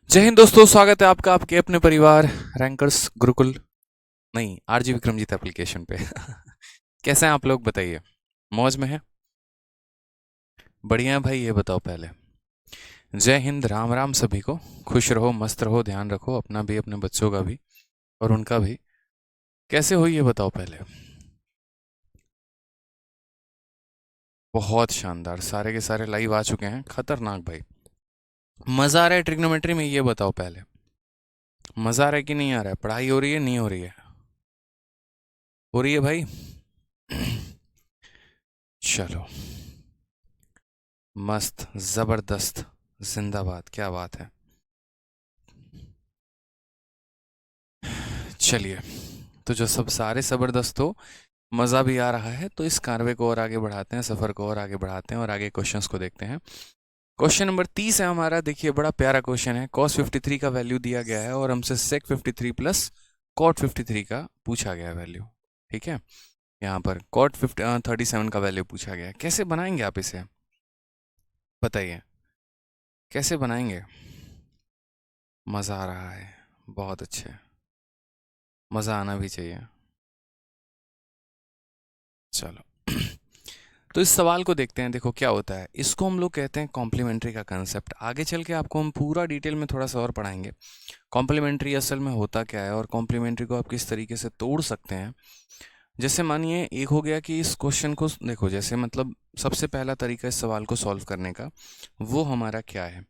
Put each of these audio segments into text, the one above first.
जय हिंद दोस्तों, स्वागत है आपका आपके अपने परिवार रैंकर्स गुरुकुल नहीं आरजी विक्रमजीत एप्लीकेशन पे। कैसे हैं आप लोग, बताइए। मौज में है? बढ़िया है भाई। ये बताओ पहले, जय हिंद, राम राम सभी को। खुश रहो, मस्त रहो, ध्यान रखो अपना भी, अपने बच्चों का भी और उनका भी। कैसे हो ये बताओ पहले। बहुत शानदार, सारे के सारे लाइव आ चुके हैं। खतरनाक भाई। मजा आ रहा है ट्रिग्नोमेट्री में, ये बताओ पहले। मजा आ रहा है कि नहीं आ रहा है? पढ़ाई हो रही है, नहीं हो रही है? हो रही है भाई। चलो, मस्त, जबरदस्त, जिंदाबाद, क्या बात है। चलिए, तो जो सब सारे जबरदस्त हो, मज़ा भी आ रहा है, तो इस कार्य को और आगे बढ़ाते हैं, सफ़र को और आगे बढ़ाते हैं और आगे क्वेश्चंस को देखते हैं। क्वेश्चन नंबर 30 है हमारा। देखिए, बड़ा प्यारा क्वेश्चन है। cos 53 का वैल्यू दिया गया है और हमसे sec 53 प्लस cot 53 का पूछा गया है वैल्यू। ठीक है, यहाँ पर cot 37 का वैल्यू पूछा गया है। कैसे बनाएंगे आप इसे, बताइए कैसे बनाएंगे? मज़ा आ रहा है, बहुत अच्छे। मज़ा आना भी चाहिए। चलो, तो इस सवाल को देखते हैं। देखो क्या होता है, इसको हम लोग कहते हैं कॉम्प्लीमेंट्री का कंसेप्ट। आगे चल के आपको हम पूरा डिटेल में थोड़ा सा और पढ़ाएंगे कॉम्प्लीमेंट्री असल में होता क्या है और कॉम्प्लीमेंट्री को आप किस तरीके से तोड़ सकते हैं। जैसे मानिए, एक हो गया कि इस क्वेश्चन को देखो, जैसे मतलब सबसे पहला तरीका इस सवाल को सॉल्व करने का, वो हमारा क्या है?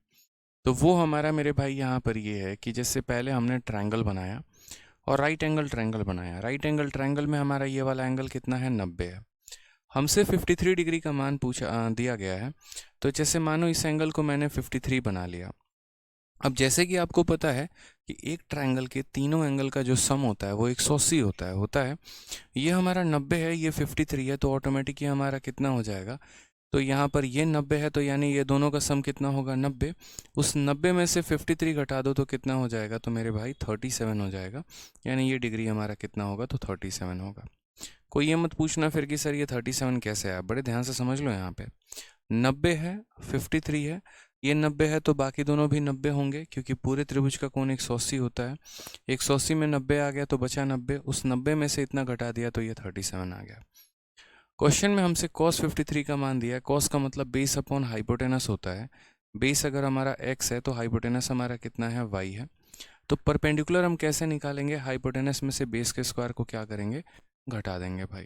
तो वो हमारा मेरे भाई यहाँ पर ये है कि जैसे पहले हमने ट्रायंगल बनाया और राइट एंगल ट्रायंगल बनाया। राइट एंगल ट्रायंगल में हमारा ये वाला एंगल कितना है? 90 है। हमसे 53 डिग्री का मान दिया गया है। तो जैसे मानो इस एंगल को मैंने 53 बना लिया। अब जैसे कि आपको पता है कि एक ट्रायंगल के तीनों एंगल का जो सम होता है वो 180 होता है। ये हमारा 90 है, ये 53 है, तो ऑटोमेटिक ये हमारा कितना हो जाएगा? तो यहाँ पर ये 90 है, तो यानी ये दोनों का सम कितना होगा? 90। उस 90 में से 53 घटा दो तो कितना हो जाएगा? तो मेरे भाई 37 हो जाएगा। यानी ये डिग्री हमारा कितना होगा? तो 37 होगा। कोई ये मत पूछना फिर कि सर ये 37 कैसे आया। बड़े ध्यान से समझ लो, यहाँ पे 90 है, 53 है, ये 90 है, तो बाकी दोनों भी 90 होंगे क्योंकि पूरे त्रिभुज का कोण 180 होता है। 180 में 90 आ गया तो बचा 90, उस 90 में से इतना घटा दिया तो ये 37 आ गया। क्वेश्चन में हमसे cos 53 का मान दिया है। cos का मतलब बेस अपॉन हाइपोटेनस होता है। बेस अगर हमारा x है तो हाइपोटेनस हमारा कितना है? y है। तो परपेंडिकुलर हम कैसे निकालेंगे? हाइपोटेनस में से बेस के स्क्वायर को क्या करेंगे? घटा देंगे भाई।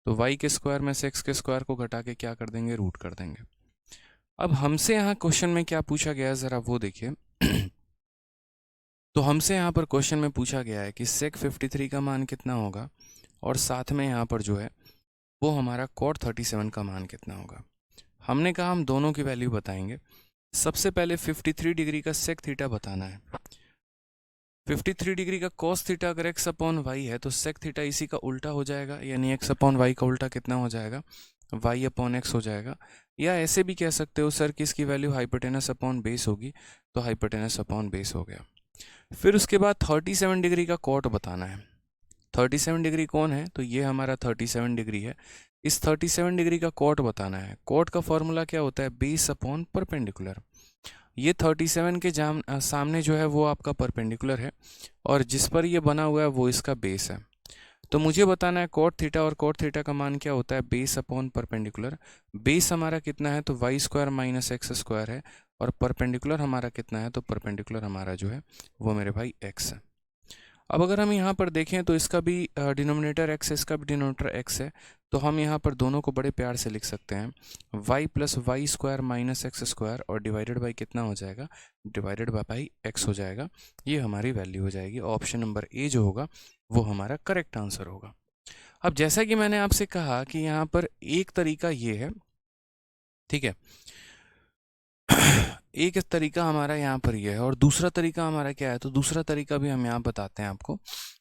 तो y के स्क्वायर में से x के स्क्वायर को घटा के क्या कर देंगे? रूट कर देंगे। अब हमसे यहाँ क्वेश्चन में क्या पूछा गया है, ज़रा वो देखिए। तो हमसे यहाँ पर क्वेश्चन में पूछा गया है कि sec 53 का मान कितना होगा और साथ में यहाँ पर जो है वो हमारा cot 37 का मान कितना होगा। हमने कहा हम दोनों की वैल्यू बताएंगे। सबसे पहले 53 डिग्री का sec थीटा बताना है। 53 डिग्री का cos थीटा अगर x अपॉन वाई है तो sec थीटा इसी का उल्टा हो जाएगा, यानी x अपॉन वाई का उल्टा कितना हो जाएगा? y अपॉन एक्स हो जाएगा। या ऐसे भी कह सकते हो सर कि इसकी वैल्यू हाइपोटेनस अपॉन बेस होगी, तो हाइपोटेनस अपॉन बेस हो गया। फिर उसके बाद 37 डिग्री का कॉट बताना है। 37 डिग्री कौन है? तो ये हमारा 37 डिग्री है। इस 37 डिग्री का कॉट बताना है। कॉट का फॉर्मूला क्या होता है? Base upon perpendicular. ये 37 के सामने जो है वो आपका परपेंडिकुलर है और जिस पर ये बना हुआ है वो इसका बेस है। तो मुझे बताना है कॉट थीटा, और कॉट थीटा का मान क्या होता है? Base upon perpendicular. बेस हमारा कितना है? तो y square minus x square है, और परपेंडिकुलर हमारा कितना है? तो परपेंडिकुलर हमारा जो है वो मेरे भाई एक्स है। अब अगर हम यहाँ पर देखें तो इसका भी डिनोमिनेटर एक्स है, इसका भी डिनोमिनेटर एक्स है, तो हम यहाँ पर दोनों को बड़े प्यार से लिख सकते हैं y plus y square minus x square, और डिवाइडेड बाई कितना हो जाएगा? डिवाइडेड बाई एक्स हो जाएगा। ये हमारी वैल्यू हो जाएगी। ऑप्शन नंबर ए जो होगा वो हमारा करेक्ट आंसर होगा। अब जैसा कि मैंने आपसे कहा कि यहाँ पर एक तरीका ये है, ठीक है। एक तरीका हमारा यहाँ पर ये है और दूसरा तरीका हमारा क्या है? तो दूसरा तरीका भी हम यहाँ बताते हैं आपको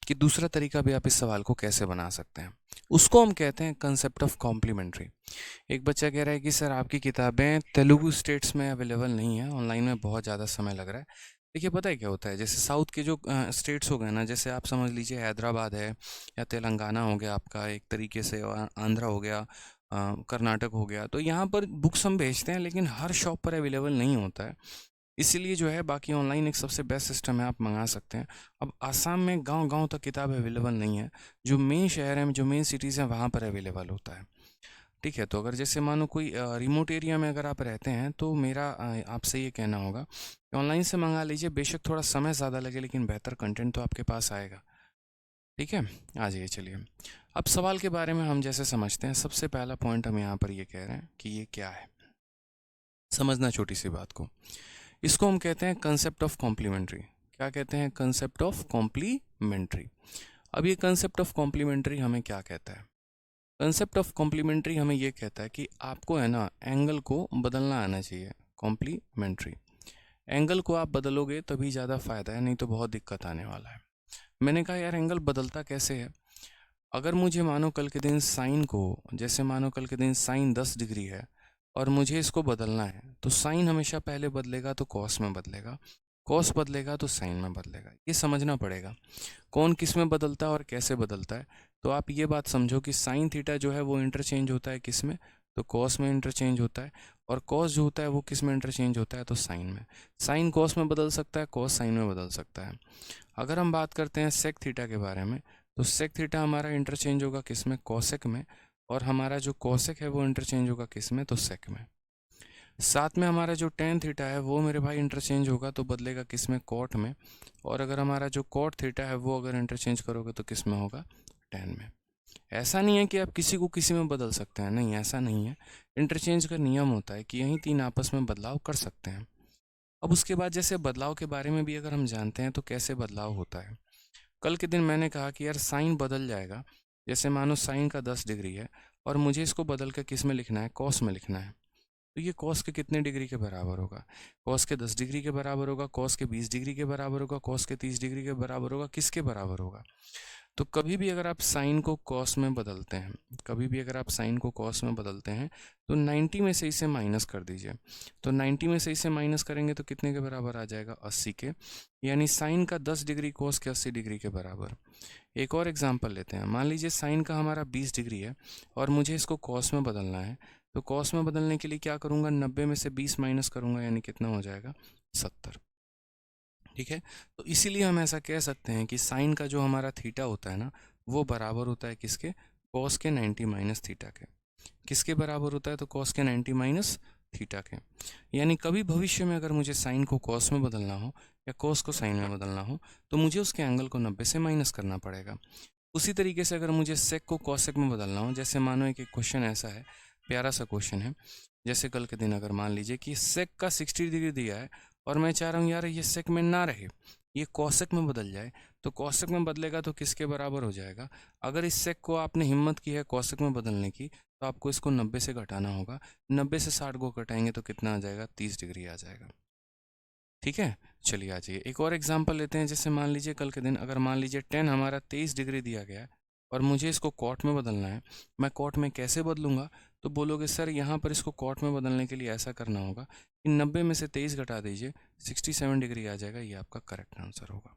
कि दूसरा तरीका भी आप इस सवाल को कैसे बना सकते हैं। उसको हम कहते हैं कंसेप्ट ऑफ कॉम्प्लीमेंट्री। एक बच्चा कह रहा है कि सर आपकी किताबें तेलुगु स्टेट्स में अवेलेबल नहीं है, ऑनलाइन में बहुत ज़्यादा समय लग रहा है। देखिए, पता है क्या होता है, जैसे साउथ के जो स्टेट्स हो गए ना, जैसे आप समझ लीजिए हैदराबाद है या तेलंगाना हो गया आपका एक तरीके से, और आंध्रा हो गया, कर्नाटक हो गया, तो यहाँ पर बुक्स हम भेजते हैं लेकिन हर शॉप पर अवेलेबल नहीं होता है। इसीलिए जो है बाकी ऑनलाइन एक सबसे बेस्ट सिस्टम है, आप मंगा सकते हैं। अब आसाम में गांव-गांव तक किताब अवेलेबल नहीं है, जो मेन शहर हैं, जो मेन सिटीज़ हैं, वहाँ पर अवेलेबल होता है। ठीक है, तो अगर जैसे मानो कोई रिमोट एरिया में अगर आप रहते हैं, तो मेरा आपसे ये कहना होगा कि ऑनलाइन से मंगा लीजिए। बेशक थोड़ा समय ज़्यादा लगे, लेकिन बेहतर कंटेंट तो आपके पास आएगा। ठीक है, आ जाइए चलिए। अब सवाल के बारे में हम जैसे समझते हैं, सबसे पहला पॉइंट हम यहाँ पर ये कह रहे हैं कि ये क्या है, समझना छोटी सी बात को। इसको हम कहते हैं कंसेप्ट ऑफ कॉम्प्लीमेंट्री। क्या कहते हैं? Concept of complementary. अब ये कंसेप्ट ऑफ कॉम्प्लीमेंट्री हमें क्या कहता है? कंसेप्ट ऑफ कॉम्प्लीमेंट्री हमें ये कहता है कि आपको है ना एंगल को बदलना आना चाहिए। कॉम्प्लीमेंट्री एंगल को आप बदलोगे तभी ज़्यादा फ़ायदा है, नहीं तो बहुत दिक्कत आने वाला है। मैंने कहा यार एंगल बदलता कैसे है? अगर मुझे मानो कल के दिन साइन को, जैसे मानो कल के दिन साइन 10 डिग्री है और मुझे इसको बदलना है, तो साइन हमेशा पहले बदलेगा तो कॉस में बदलेगा, कॉस बदलेगा तो साइन में बदलेगा। ये समझना पड़ेगा कौन किस में बदलता है और कैसे बदलता है। तो आप ये बात समझो कि साइन थीटा जो है वो इंटरचेंज होता है किस में? तो कॉस में इंटरचेंज होता है। और कॉस जो होता है वो किस में इंटरचेंज होता है? तो साइन में। साइन कॉस में बदल सकता है, कॉस साइन में बदल सकता है। अगर हम बात करते हैं सेक थीटा के बारे में, तो सेक थीटा हमारा इंटरचेंज होगा किस में? कॉसेक में। और हमारा जो कॉसेक है वो इंटरचेंज होगा किस में? तो सेक में। साथ में हमारा जो टेन थीटा है वो मेरे भाई इंटरचेंज होगा तो बदलेगा किस में? कॉट में। और अगर हमारा जो कॉट थीटा है वो अगर इंटरचेंज करोगे तो किस में होगा? टेन में। ऐसा नहीं है कि आप किसी को किसी में बदल सकते हैं, नहीं ऐसा नहीं है। इंटरचेंज का नियम होता है कि यही तीन आपस में बदलाव कर सकते हैं। अब उसके बाद जैसे बदलाव के बारे में भी अगर हम जानते हैं तो कैसे बदलाव होता है। कल के दिन मैंने कहा कि यार साइन बदल जाएगा। जैसे मानो साइन का 10 डिग्री है और मुझे इसको बदल के किस में लिखना है? कॉस में लिखना है। तो ये कॉस के कितने डिग्री के बराबर होगा? कॉस के 10 डिग्री के बराबर होगा, कॉस के 20 डिग्री के बराबर होगा, कॉस के 30 डिग्री के बराबर होगा। किसके बराबर होगा? तो कभी भी अगर आप साइन को कॉस में बदलते हैं, कभी भी अगर आप साइन को कॉस में बदलते हैं, तो 90 में से इसे माइनस कर दीजिए। तो 90 में से इसे माइनस करेंगे तो कितने के बराबर आ जाएगा? 80 के। यानी साइन का 10 डिग्री कॉस के 80 डिग्री के बराबर। एक और एग्जांपल लेते हैं। मान लीजिए साइन का हमारा 20 डिग्री है और मुझे इसको कॉस में बदलना है। तो कॉस में बदलने के लिए क्या करूँगा? 90 में से 20 माइनस करूँगा, यानी कितना हो जाएगा? 70। ठीक है, तो इसीलिए हम ऐसा कह सकते हैं कि साइन का जो हमारा थीटा होता है ना, वो बराबर होता है किसके? कॉस के 90 माइनस थीटा के। किसके बराबर होता है? तो कॉस के 90 माइनस थीटा के। यानी कभी भविष्य में अगर मुझे साइन को कॉस में बदलना हो या कॉस को साइन में बदलना हो, तो मुझे उसके एंगल को 90 से माइनस करना पड़ेगा। उसी तरीके से अगर मुझे सेक को कॉसेक में बदलना हो, जैसे मानो एक क्वेश्चन ऐसा है, प्यारा सा क्वेश्चन है। जैसे कल के दिन अगर मान लीजिए कि सेक का 60 डिग्री दिया है और मैं चाह रहा हूँ यार ये सेक में ना रहे, ये कॉसेक में बदल जाए, तो कॉसेक में बदलेगा तो किसके बराबर हो जाएगा? अगर इस सेक को आपने हिम्मत की है कॉसेक में बदलने की, तो आपको इसको 90 से घटाना होगा। 90 से 60 को घटाएंगे तो कितना आ जाएगा? 30 डिग्री आ जाएगा। ठीक है, चलिए आ जाइए एक और एग्जांपल लेते हैं। जैसे मान लीजिए कल के दिन अगर मान लीजिए 10 हमारा 23 डिग्री दिया गया है और मुझे इसको कॉट में बदलना है। मैं कॉट में कैसे बदलूंगा? तो बोलोगे सर यहाँ पर इसको कॉट में बदलने के लिए ऐसा करना होगा कि 90 में से 23 घटा दीजिए, 67 डिग्री आ जाएगा। ये आपका करेक्ट आंसर होगा।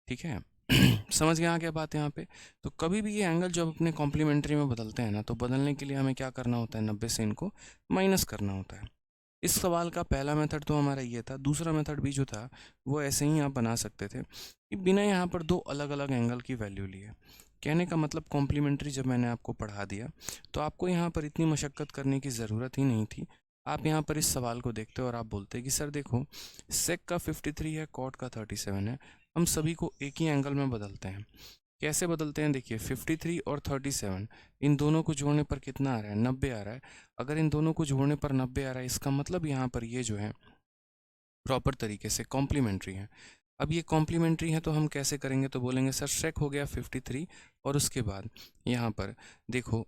ठीक है समझ गए क्या बात है यहाँ पे? तो कभी भी ये एंगल जब अपने कॉम्प्लीमेंट्री में बदलते हैं ना, तो बदलने के लिए हमें क्या करना होता है? 90 से इनको माइनस करना होता है। इस सवाल का पहला मेथड तो हमारा ये था। दूसरा मेथड भी जो था वो ऐसे ही आप बना सकते थे कि बिना यहाँ पर दो अलग अलग एंगल की वैल्यू लिए। कहने का मतलब कॉम्प्लीमेंट्री जब मैंने आपको पढ़ा दिया तो आपको यहाँ पर इतनी मशक्क़त करने की ज़रूरत ही नहीं थी। आप यहाँ पर इस सवाल को देखते और आप बोलते कि सर देखो सेक का 53 है, कॉट का 37 है, हम सभी को एक ही एंगल में बदलते हैं। कैसे बदलते हैं? देखिए 53 और 37 इन दोनों को जोड़ने पर कितना आ रहा है? 90 आ रहा है। अगर इन दोनों को जोड़ने पर 90 आ रहा है, इसका मतलब यहाँ पर ये जो है प्रॉपर तरीके से कॉम्प्लीमेंट्री है। अब ये कॉम्प्लीमेंट्री है तो हम कैसे करेंगे? तो बोलेंगे सर सेक हो गया 53 और उसके बाद यहाँ पर देखो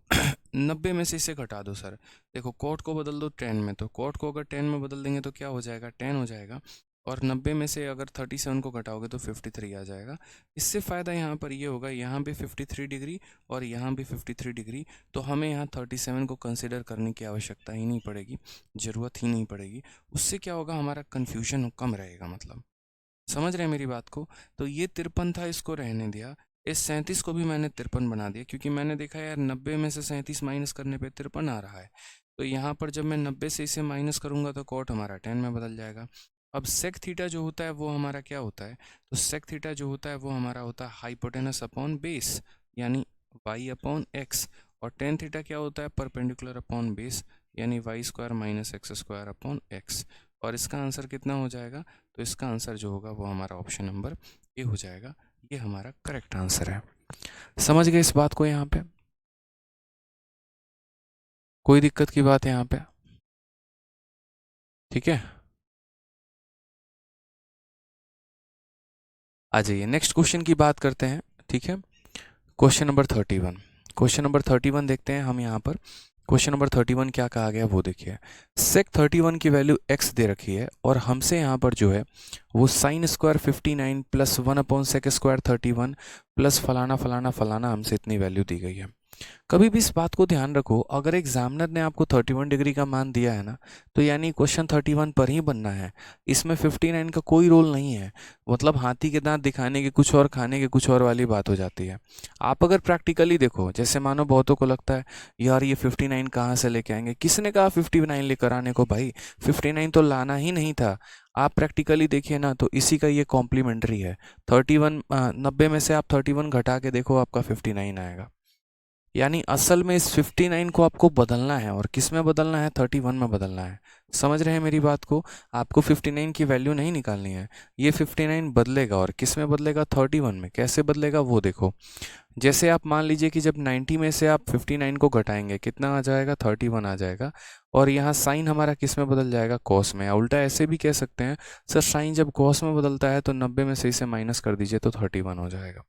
90 में से इसे घटा दो सर। देखो कॉट को बदल दो 10 में, तो कॉट को अगर 10 में बदल देंगे तो क्या हो जाएगा? 10 हो जाएगा। और 90 में से अगर 37 को घटाओगे तो 53 आ जाएगा। इससे फ़ायदा यहाँ पर ये होगा, यहाँ भी 53 डिग्री और यहाँ भी 53 डिग्री, तो हमें यहाँ 37 को कंसिडर करने की आवश्यकता ही नहीं पड़ेगी, ज़रूरत ही नहीं पड़ेगी। उससे क्या होगा? हमारा कन्फ्यूजन कम रहेगा। मतलब समझ रहे हैं मेरी बात को? तो ये 53 था, इसको रहने दिया। इस 37 को भी मैंने 53 बना दिया, क्योंकि मैंने देखा यार 90 में से 37 माइनस करने पे 53 आ रहा है। तो यहाँ पर जब मैं 90 से इसे माइनस करूँगा तो कॉट हमारा 10 में बदल जाएगा। अब सेक थीटा जो होता है वो हमारा क्या होता है, तो सेक थीटा जो होता है वो हमारा होता है हाइपोटेनस अपॉन बेस, यानी y अपॉन एक्स, और टेन थीटा क्या होता है, परपेंडिकुलर अपॉन बेस, यानी y square minus x square upon x. और इसका आंसर कितना हो जाएगा, तो इसका आंसर जो होगा वो हमारा ऑप्शन नंबर ए हो जाएगा। ये हमारा करेक्ट आंसर है। समझ गए इस बात को? यहाँ पे कोई दिक्कत की बात है यहाँ पे? ठीक है, आ जाइए नेक्स्ट क्वेश्चन की बात करते हैं। ठीक है, क्वेश्चन नंबर 31। क्वेश्चन नंबर 31 देखते हैं हम यहाँ पर। क्वेश्चन नंबर 31 क्या कहा गया वो देखिए। सेक 31 की वैल्यू x दे रखी है और हमसे यहाँ पर जो है वो sine square 59 plus 1 upon sec square 31 plus फलाना फलाना फलाना हमसे इतनी वैल्यू दी गई है। कभी भी इस बात को ध्यान रखो, अगर एग्जामिनर ने आपको 31 डिग्री का मान दिया है ना, तो यानी क्वेश्चन 31 पर ही बनना है। इसमें 59 का कोई रोल नहीं है। मतलब हाथी के दांत दिखाने के कुछ और, खाने के कुछ और वाली बात हो जाती है। आप अगर प्रैक्टिकली देखो, जैसे मानो बहुतों को लगता है यार ये 59 कहाँ से लेके आएंगे, किसने कहा 59 लेकर आने को भाई, 59 तो लाना ही नहीं था। आप प्रैक्टिकली देखिए ना, तो इसी का ये कॉम्प्लीमेंट्री है। 31 90 में से आप 31 घटा के देखो, आपका 59 आएगा। यानी असल में इस 59 को आपको बदलना है, और किस में बदलना है, 31 में बदलना है। समझ रहे हैं मेरी बात को? आपको 59 की वैल्यू नहीं निकालनी है, ये 59 बदलेगा, और किस में बदलेगा, 31 में। कैसे बदलेगा वो देखो। जैसे आप मान लीजिए कि जब 90 में से आप 59 को घटाएंगे, कितना आ जाएगा, 31 आ जाएगा। और यहाँ साइन हमारा किस में बदल जाएगा, कॉस में। उल्टा ऐसे भी कह सकते हैं, सर साइन जब कॉस में बदलता है तो 90 में से इसे माइनस कर दीजिए तो 31 हो जाएगा।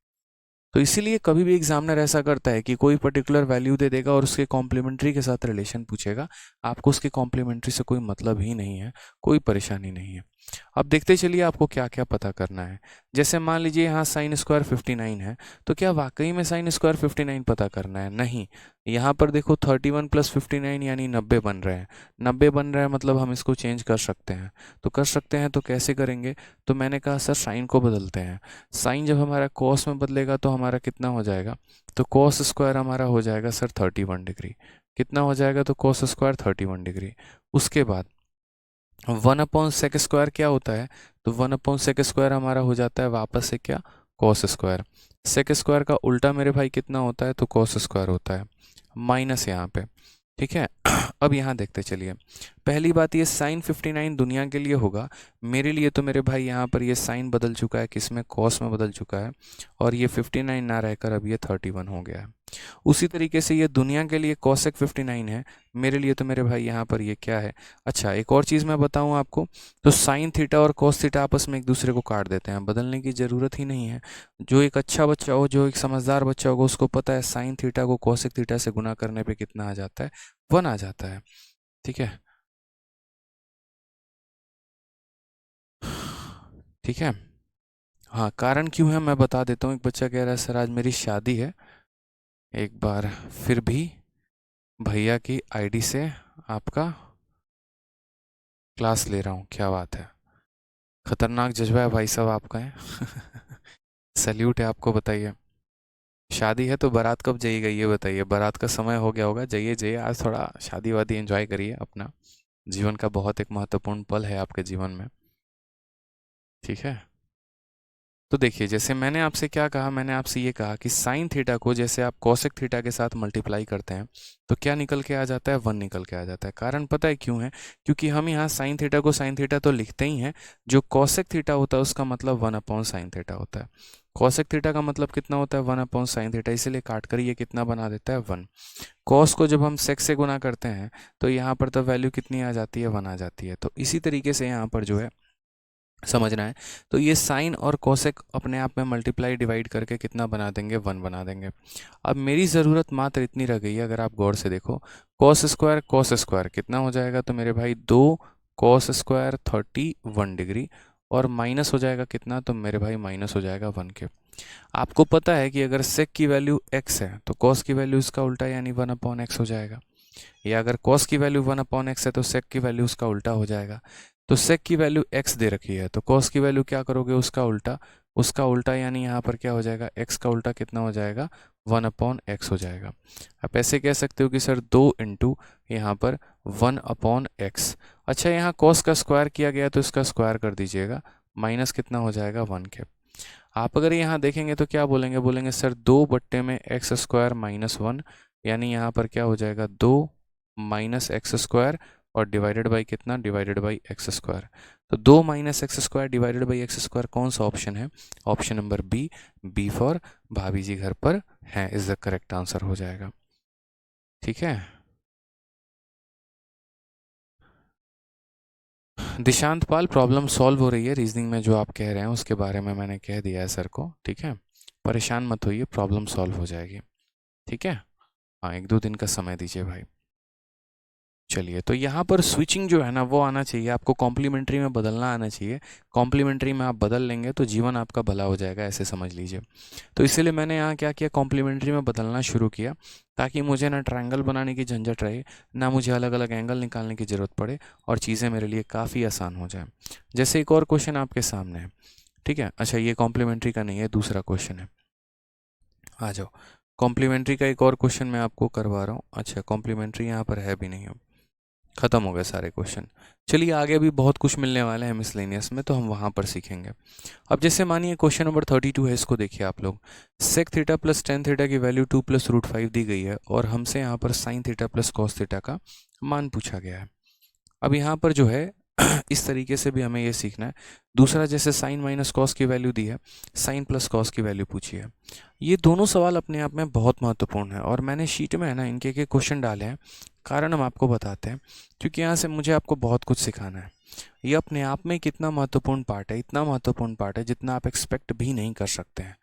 तो इसीलिए कभी भी एग्जामिनर ऐसा करता है कि कोई पर्टिकुलर वैल्यू दे देगा और उसके कॉम्प्लीमेंट्री के साथ रिलेशन पूछेगा। आपको उसके कॉम्प्लीमेंट्री से कोई मतलब ही नहीं है, कोई परेशानी नहीं है। अब देखते चलिए आपको क्या क्या पता करना है। जैसे मान लीजिए यहाँ साइन स्क्वायर 59 है, तो क्या वाकई में साइन स्क्वायर 59 पता करना है? नहीं। यहाँ पर देखो 31 प्लस 59 यानी 90 बन रहे हैं। 90 बन रहे हैं मतलब हम इसको चेंज कर सकते हैं। तो कर सकते हैं, तो कैसे करेंगे? तो मैंने कहा सर साइन को बदलते हैं। साइन जब हमारा कॉस में बदलेगा तो हमारा कितना हो जाएगा, तो कॉस स्क्वायर हमारा हो जाएगा सर 31 डिग्री। कितना हो जाएगा, तो कॉस स्क्वायर 31 डिग्री। उसके बाद 1 अपॉन सेक स्क्वायर क्या होता है, तो 1 अपॉन सेक स्क्वायर हमारा हो जाता है वापस से क्या, कॉस स्क्वायर। सेक स्क्वायर का उल्टा मेरे भाई कितना होता है, तो कॉस स्क्वायर होता है, माइनस यहाँ पे। ठीक है। अब यहाँ देखते चलिए। पहली बात, ये साइन 59 दुनिया के लिए होगा, मेरे लिए तो मेरे भाई यहाँ पर ये साइन बदल चुका है, किसमें, कॉस में बदल चुका है, और ये 59 ना रहकर अब ये 31 हो गया है। उसी तरीके से ये दुनिया के लिए कॉसेक 59 है, मेरे लिए तो मेरे भाई यहाँ पर ये क्या है। अच्छा, एक और चीज़ मैं बताऊँ आपको, तो साइन थीटा और कॉस थीटा आपस में एक दूसरे को काट देते हैं, बदलने की ज़रूरत ही नहीं है। जो एक अच्छा बच्चा हो, जो एक समझदार बच्चा होगा, उसको पता है साइन थीटा को कॉसेक थीटा से गुना करने पे कितना आ जाता है, 1 आ जाता है। ठीक है, ठीक है। हाँ, कारण क्यों है मैं बता देता हूँ। एक बच्चा कह रहा है सर आज मेरी शादी है, एक बार फिर भी भैया की आईडी से आपका क्लास ले रहा हूँ। क्या बात है, खतरनाक जज्बा है भाई साहब आपका है। सल्यूट है आपको। बताइए, शादी है तो बारात कब जाइएगा ये बताइए? बारात का समय हो गया होगा, जाइए जाइए, आज थोड़ा शादी वादी एंजॉय करिए अपना। जीवन का बहुत एक महत्वपूर्ण पल है आपके जीवन में। ठीक है, तो देखिए जैसे मैंने आपसे क्या कहा, मैंने आपसे ये कहा कि साइन थीटा को जैसे आप कॉसेक थीटा के साथ मल्टीप्लाई करते हैं तो क्या निकल के आ जाता है, 1 निकल के आ जाता है। कारण पता है क्यों है? क्योंकि हम यहाँ साइन थीटा को साइन थीटा तो लिखते ही हैं, जो कॉसेक थीटा होता है उसका मतलब 1 अपॉन साइन थीटा होता है। कॉसेक थीटा का मतलब कितना होता है, 1 अपॉन साइन थीटा, इसीलिए काट कर ये कितना बना देता है, 1। कॉस को जब हम सेक से गुना करते हैं तो यहाँ पर तो वैल्यू कितनी आ जाती है, 1 आ जाती है। तो इसी तरीके से यहाँ पर जो है समझना है, तो ये साइन और कोसेक अपने आप में मल्टीप्लाई डिवाइड करके कितना बना देंगे, 1 बना देंगे। अब मेरी ज़रूरत मात्र इतनी रह गई है, अगर आप गौर से देखो, कॉस स्क्वायर कितना हो जाएगा, तो मेरे भाई 2 कॉस स्क्वायर 31 डिग्री, और माइनस हो जाएगा कितना, तो मेरे भाई माइनस हो जाएगा 1 के। आपको पता है कि अगर सेक की वैल्यू x है तो कॉस की वैल्यू इसका उल्टा यानी 1 अपॉन एक्स हो जाएगा, या अगर कॉस की वैल्यू 1 अपॉन एक्स है तो सेक की वैल्यू उसका उल्टा हो जाएगा। तो सेक की वैल्यू x दे रखी है, तो कॉस की वैल्यू क्या करोगे, उसका उल्टा उसका उल्टा यानी यहाँ पर क्या हो जाएगा, x का उल्टा कितना हो जाएगा, 1/x हो जाएगा। आप ऐसे कह सकते हो कि सर 2 इंटू यहाँ पर 1/x। अच्छा, यहाँ cos का स्क्वायर किया गया तो इसका स्क्वायर कर दीजिएगा, माइनस कितना हो जाएगा 1 के। आप अगर यहाँ देखेंगे तो क्या बोलेंगे, बोलेंगे सर 2/x² - 1, यानी यहाँ पर क्या हो जाएगा 2 - x² और डिवाइडेड बाई कितना, डिवाइडेड बाई x²। तो 2 - x² डिवाइडेड बाई x² कौन सा ऑप्शन है, option number b, b for भाभी जी घर पर हैं, इज द करेक्ट आंसर हो जाएगा। ठीक है, दिशांत पाल, प्रॉब्लम सॉल्व हो रही है, रीजनिंग में जो आप कह रहे हैं उसके बारे में मैंने कह दिया है सर को। ठीक है, परेशान मत होइए, प्रॉब्लम सॉल्व हो जाएगी। ठीक है, हाँ 1-2 दिन का समय दीजिए भाई। चलिए, तो यहाँ पर स्विचिंग जो है ना वो आना चाहिए आपको, कॉम्प्लीमेंट्री में बदलना आना चाहिए। कॉम्प्लीमेंट्री में आप बदल लेंगे तो जीवन आपका भला हो जाएगा, ऐसे समझ लीजिए। तो इसीलिए मैंने यहाँ क्या किया, कॉम्प्लीमेंट्री में बदलना शुरू किया, ताकि मुझे ना ट्रायंगल बनाने की झंझट रहे, ना मुझे अलग अलग एंगल निकालने की ज़रूरत पड़े, और चीज़ें मेरे लिए काफ़ी आसान हो जाए। जैसे एक और क्वेश्चन आपके सामने है। ठीक है, अच्छा ये कॉम्प्लीमेंट्री का नहीं है, दूसरा क्वेश्चन है। आ जाओ, कॉम्प्लीमेंट्री का एक और क्वेश्चन मैं आपको करवा रहा हूँ। अच्छा, कॉम्प्लीमेंट्री यहाँ पर है भी नहीं, अब खत्म हो गए सारे क्वेश्चन। चलिए, आगे भी बहुत कुछ मिलने वाले हैं मिसलेनियस में, तो हम वहाँ पर सीखेंगे। अब जैसे मानिए क्वेश्चन नंबर 32 है, इसको देखिए आप लोग। Sec theta plus tan theta की वैल्यू 2 + √5 दी गई है, और हमसे यहाँ पर sine theta plus cos theta का मान पूछा गया है। अब यहाँ पर जो है इस तरीके से भी हमें ये सीखना है। दूसरा, जैसे साइन माइनस कॉस की वैल्यू दी है, साइन प्लस कॉस की वैल्यू पूछी है। ये दोनों सवाल अपने आप में बहुत महत्वपूर्ण है, और मैंने शीट में है ना इनके के क्वेश्चन डाले हैं। कारण हम आपको बताते हैं, क्योंकि यहाँ से मुझे आपको बहुत कुछ सिखाना है। ये अपने आप में कितना महत्वपूर्ण पार्ट है, इतना महत्वपूर्ण पार्ट है जितना आप एक्सपेक्ट भी नहीं कर सकते हैं।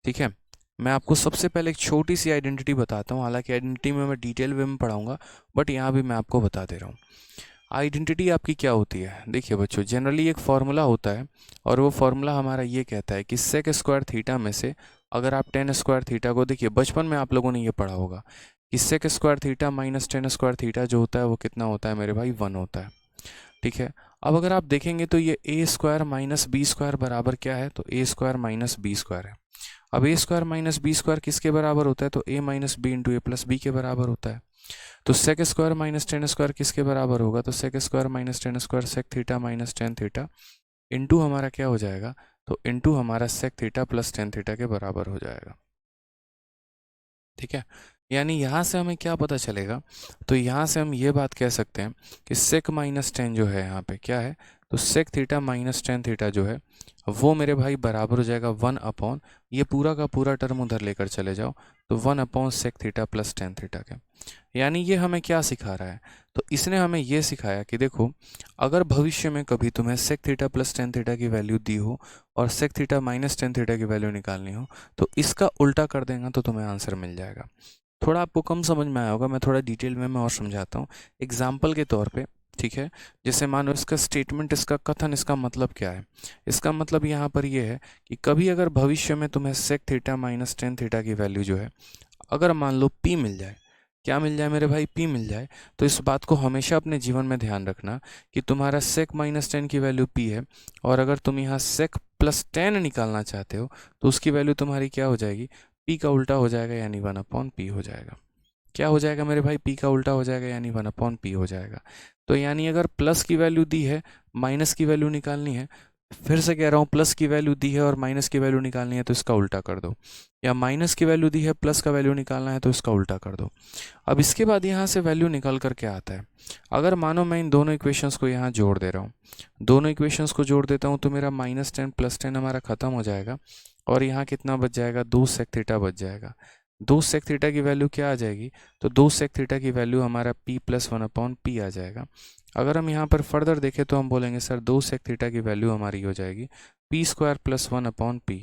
ठीक है, मैं आपको सबसे पहले एक छोटी सी आइडेंटिटी बताता हूँ, हालांकि आइडेंटिटी में मैं डिटेल वे में पढ़ाऊंगा, बट यहाँ भी मैं आपको बता दे रहा हूँ। आइडेंटिटी आपकी क्या होती है, देखिए बच्चों, जनरली एक फार्मूला होता है, और वो फार्मूला हमारा ये कहता है कि सेक स्क्वायर थीटा में से अगर आप टेन स्क्वायर थीटा को, देखिए बचपन में आप लोगों ने ये पढ़ा होगा कि sec square theta minus tan square theta जो होता है वो कितना होता है मेरे भाई, 1 होता है। ठीक है, अब अगर आप देखेंगे तो ये a square minus b square बराबर क्या है, तो a square minus b square है। अब a square minus b square किसके बराबर होता है, तो a minus b into a plus b के बराबर होता है। तो sec square minus tan square किसके बराबर होगा, तो sec square minus tan square sec theta minus tan theta into हमारा क्या हो जाएगा, तो इंटू हमारा सेक थीटा प्लस टेन थीटा के बराबर हो जाएगा। ठीक है, यानी यहाँ से हमें क्या पता चलेगा, तो यहाँ से हम ये बात कह सकते हैं कि सेक माइनस टेन जो है यहाँ पे क्या है, तो sec theta minus tan theta जो है वो मेरे भाई बराबर हो जाएगा 1/, ये पूरा का पूरा टर्म उधर लेकर चले जाओ, तो 1/, sec theta plus tan theta के। यानी ये हमें क्या सिखा रहा है, तो इसने हमें ये सिखाया कि देखो, अगर भविष्य में कभी तुम्हें sec theta plus tan theta की वैल्यू दी हो और sec theta minus tan theta की वैल्यू निकालनी हो, तो इसका उल्टा कर देंगे तो तुम्हें आंसर मिल जाएगा। थोड़ा आपको कम समझ में आया होगा, मैं थोड़ा डिटेल में मैं और समझाता हूँ एग्जाम्पल के तौर पे। ठीक है, जैसे मानो इसका स्टेटमेंट, इसका कथन, इसका मतलब क्या है। इसका मतलब यहाँ पर ये है कि कभी अगर भविष्य में तुम्हें sec theta minus tan theta की वैल्यू जो है, अगर मान लो पी मिल जाए, क्या मिल जाए मेरे भाई, पी मिल जाए, तो इस बात को हमेशा अपने जीवन में ध्यान रखना कि तुम्हारा सेक माइनस टेन की वैल्यू पी है, और अगर तुम यहाँ सेक प्लस टेन निकालना चाहते हो तो उसकी वैल्यू तुम्हारी क्या हो जाएगी, पी का उल्टा हो जाएगा, यानी 1/p हो जाएगा। क्या हो जाएगा मेरे भाई, पी का उल्टा हो जाएगा, यानी 1/p हो जाएगा। तो यानी अगर प्लस की वैल्यू दी है, माइनस की वैल्यू निकालनी है, फिर से कह रहा हूँ, प्लस की वैल्यू दी है और माइनस की वैल्यू निकालनी है तो इसका उल्टा कर दो, या माइनस की वैल्यू दी है प्लस का वैल्यू निकालना है तो इसका उल्टा कर दो। अब इसके बाद यहाँ से वैल्यू निकल कर क्या आता है, अगर मानो मैं इन दोनों इक्वेशंस को यहाँ जोड़ दे रहा हूँ, दोनों इक्वेशंस को जोड़ देता हूँ, तो मेरा -10 + 10 हमारा खत्म हो जाएगा, और यहाँ कितना बच जाएगा, 2 सेक थीटा बच जाएगा। 2 सेक थीटा की वैल्यू क्या आ जाएगी, तो 2 सेक थीटा की वैल्यू हमारा p + 1/p आ जाएगा। अगर हम यहाँ पर फर्दर देखें तो हम बोलेंगे सर 2 सेक थीटा की वैल्यू हमारी हो जाएगी p² + 1/p।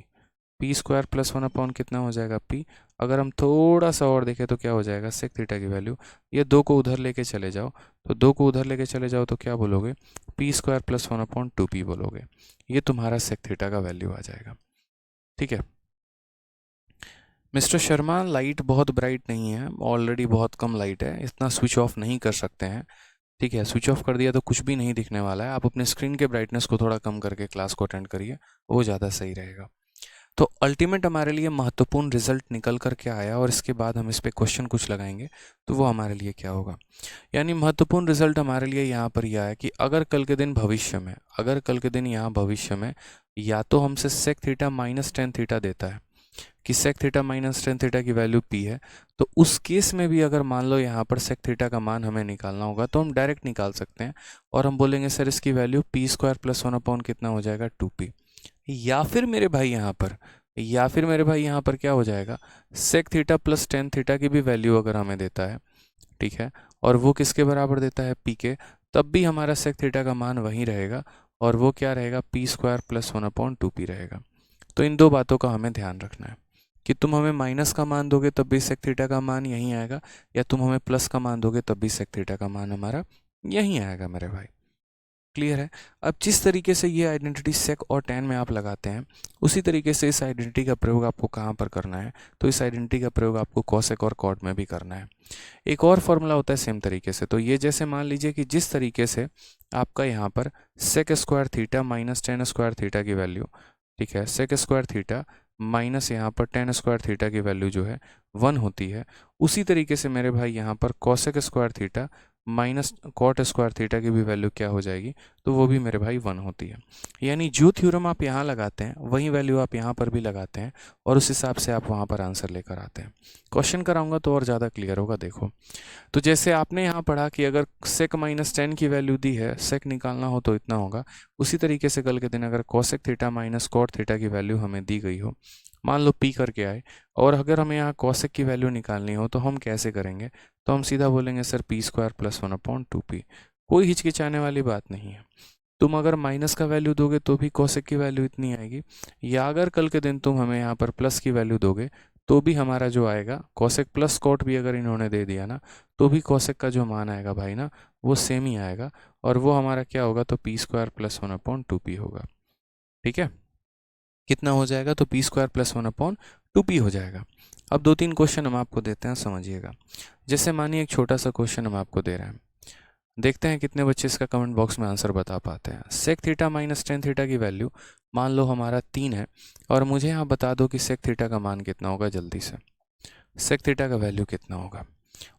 p² + 1/ कितना हो जाएगा, p। अगर हम थोड़ा सा और देखें तो क्या हो जाएगा, सेक थीटा की वैल्यू, ये 2 को उधर लेके चले जाओ, तो 2 को उधर लेके चले जाओ तो क्या बोलोगे, p² + 1/2p बोलोगे। ये तुम्हारा सेक थीटा का वैल्यू आ जाएगा। ठीक है मिस्टर शर्मा, लाइट बहुत ब्राइट नहीं है, ऑलरेडी बहुत कम लाइट है, इतना स्विच ऑफ नहीं कर सकते हैं। ठीक है, स्विच ऑफ कर दिया तो कुछ भी नहीं दिखने वाला है। आप अपने स्क्रीन के ब्राइटनेस को थोड़ा कम करके क्लास को अटेंड करिए, वो ज़्यादा सही रहेगा। तो अल्टीमेट हमारे लिए महत्वपूर्ण रिजल्ट निकल कर के आया, और इसके बाद हम इस पे क्वेश्चन कुछ लगाएंगे तो वो हमारे लिए क्या होगा। यानी महत्वपूर्ण रिजल्ट हमारे लिए यहाँ पर यह है कि अगर कल के दिन भविष्य में, अगर कल के दिन यहाँ भविष्य में या तो हमसे sec theta minus tan theta देता है कि sec theta minus tan theta की वैल्यू पी है, तो उस केस में भी अगर मान लो यहाँ पर सेक थीटा का मान हमें निकालना होगा तो हम डायरेक्ट निकाल सकते हैं, और हम बोलेंगे सर इसकी value P square plus one upon कितना हो जाएगा, टू पी। या फिर मेरे भाई यहाँ पर, या फिर मेरे भाई यहाँ पर क्या हो जाएगा, sec theta plus tan theta की भी वैल्यू अगर हमें देता है, ठीक है, और वो किसके बराबर देता है, पी के, तब भी हमारा सेक थीटा का मान वहीं रहेगा, और वो क्या रहेगा, P square plus one upon two P रहेगा। तो इन दो बातों का हमें ध्यान रखना है कि तुम हमें माइनस का मान दोगे तब भी सेक थीटा का मान यहीं आएगा, या तुम हमें प्लस का मान दोगे तब भी सेक थीटा का मान हमारा यहीं आएगा मेरे भाई। क्लियर है। अब जिस तरीके से ये आइडेंटिटी सेक और टैन में आप लगाते हैं, उसी तरीके से इस आइडेंटिटी का प्रयोग आपको कहाँ पर करना है, तो इस आइडेंटिटी का प्रयोग आपको कॉसेक और कॉट में भी करना है। एक और फॉर्मूला होता है सेम तरीके से, तो ये जैसे मान लीजिए कि जिस तरीके से आपका यहाँ पर sec square theta minus tan square theta की वैल्यू, ठीक है, सेक स्क्वायर थीटा माइनस यहाँ पर टेन स्क्वायर थीटा की वैल्यू जो है 1 होती है, उसी तरीके से मेरे भाई यहाँ पर cosec square theta minus cot square theta की भी वैल्यू क्या हो जाएगी, तो वो भी मेरे भाई 1 होती है। यानी जो थ्योरम आप यहाँ लगाते हैं वही वैल्यू आप यहाँ पर भी लगाते हैं, और उस हिसाब से आप वहाँ पर आंसर लेकर आते हैं। क्वेश्चन कराऊंगा तो और ज़्यादा क्लियर होगा। देखो, तो जैसे आपने यहाँ पढ़ा कि अगर सेक माइनस टेन की वैल्यू दी है, सेक निकालना हो तो इतना होगा, उसी तरीके से कल के दिन अगर cosec theta minus cot theta की वैल्यू हमें दी गई हो, मान लो पी करके आए, और अगर हमें यहाँ कॉसेक की वैल्यू निकालनी हो तो हम कैसे करेंगे, तो हम सीधा बोलेंगे sir P square plus one upon two P. कोई हिचकिचाने वाली बात नहीं है। तुम अगर माइनस का वैल्यू दोगे तो भी कॉसेक की वैल्यू इतनी आएगी, या अगर कल के दिन तुम हमें यहाँ पर प्लस की वैल्यू दोगे तो भी हमारा जो आएगा कॉसेक प्लस कॉट भी अगर इन्होंने दे दिया ना, तो भी कॉसेक का जो मान आएगा भाई ना, वो सेम ही आएगा, और वो हमारा क्या होगा, तो P square plus one upon two P होगा। ठीक है, कितना हो जाएगा, तो P square plus one upon two P हो जाएगा। अब दो तीन क्वेश्चन हम आपको देते हैं, समझिएगा। जैसे मानिए एक छोटा सा क्वेश्चन हम आपको दे रहे हैं, देखते हैं कितने बच्चे इसका कमेंट बॉक्स में आंसर बता पाते हैं। Sec theta minus tan theta की वैल्यू मान लो हमारा 3 है, और मुझे यहाँ बता दो कि सेक थीटा का मान कितना होगा, जल्दी से सेक थीटा का वैल्यू कितना होगा।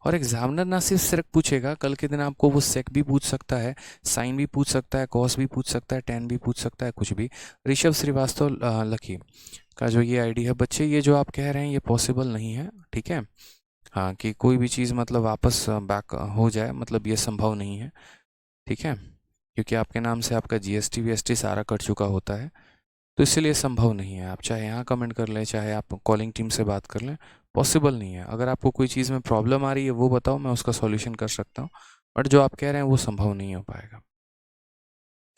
और एग्जामिनर ना सिर्फ सेक पूछेगा, कल के दिन आपको वो सेक भी पूछ सकता है, साइन भी पूछ सकता है, कॉस भी पूछ सकता है, टेन भी पूछ सकता है, कुछ भी। ऋषभ श्रीवास्तव लकी का जो ये आईडी है, बच्चे ये जो आप कह रहे हैं ये पॉसिबल नहीं है, ठीक है, हाँ, कि कोई भी चीज़ मतलब वापस बैक हो जाए, मतलब ये संभव नहीं है, ठीक है, क्योंकि आपके नाम से आपका जीएसटी वीएसटी सारा कट चुका होता है, तो इसलिए संभव नहीं है। आप चाहे यहाँ कमेंट कर लें, चाहे आप कॉलिंग टीम से बात कर लें, पॉसिबल नहीं है। अगर आपको कोई चीज़ में प्रॉब्लम आ रही है वो बताओ, मैं उसका सॉल्यूशन कर सकता हूँ, बट जो आप कह रहे हैं वो संभव नहीं हो पाएगा।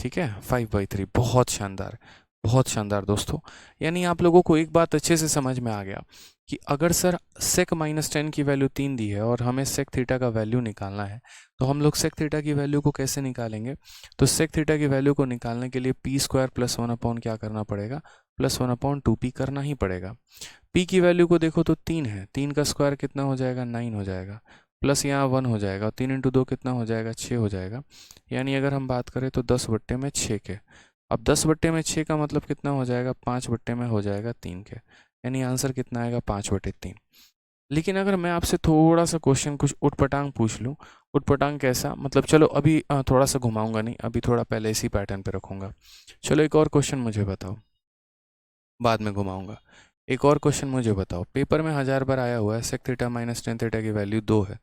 ठीक है, 5/3, बहुत शानदार, बहुत शानदार दोस्तों। यानी आप लोगों को एक बात अच्छे से समझ में आ गया कि अगर सर सेक माइनस टेन की वैल्यू 3 दी है और हमें सेक थीटा का वैल्यू निकालना है, तो हम लोग सेक थीटा की वैल्यू को कैसे निकालेंगे, तो सेक थीटा की वैल्यू को निकालने के लिए P square plus one upon क्या करना पड़ेगा, plus one upon two P करना ही पड़ेगा। पी की वैल्यू को देखो तो 3 है, 3 का स्क्वायर कितना हो जाएगा, 9 हो जाएगा, प्लस यहाँ 1 हो जाएगा, और 3 इंटू 2 कितना हो जाएगा, 6 हो जाएगा। यानी अगर हम बात करें तो 10/6 के। अब 10/6 का मतलब कितना हो जाएगा, 5 में हो जाएगा 3 के, यानी आंसर कितना आएगा, 5/3। लेकिन अगर मैं आपसे थोड़ा सा क्वेश्चन कुछ उटपटांग पूछ लूँ, उटपटांग कैसा, मतलब चलो अभी थोड़ा सा घुमाऊंगा नहीं, अभी थोड़ा पहले इसी पैटर्न पे रखूंगा। चलो एक और क्वेश्चन मुझे बताओ, बाद में घुमाऊंगा। एक और क्वेश्चन मुझे बताओ, पेपर में 1000 बार आया हुआ है, sec theta minus tan theta की वैल्यू 2 है।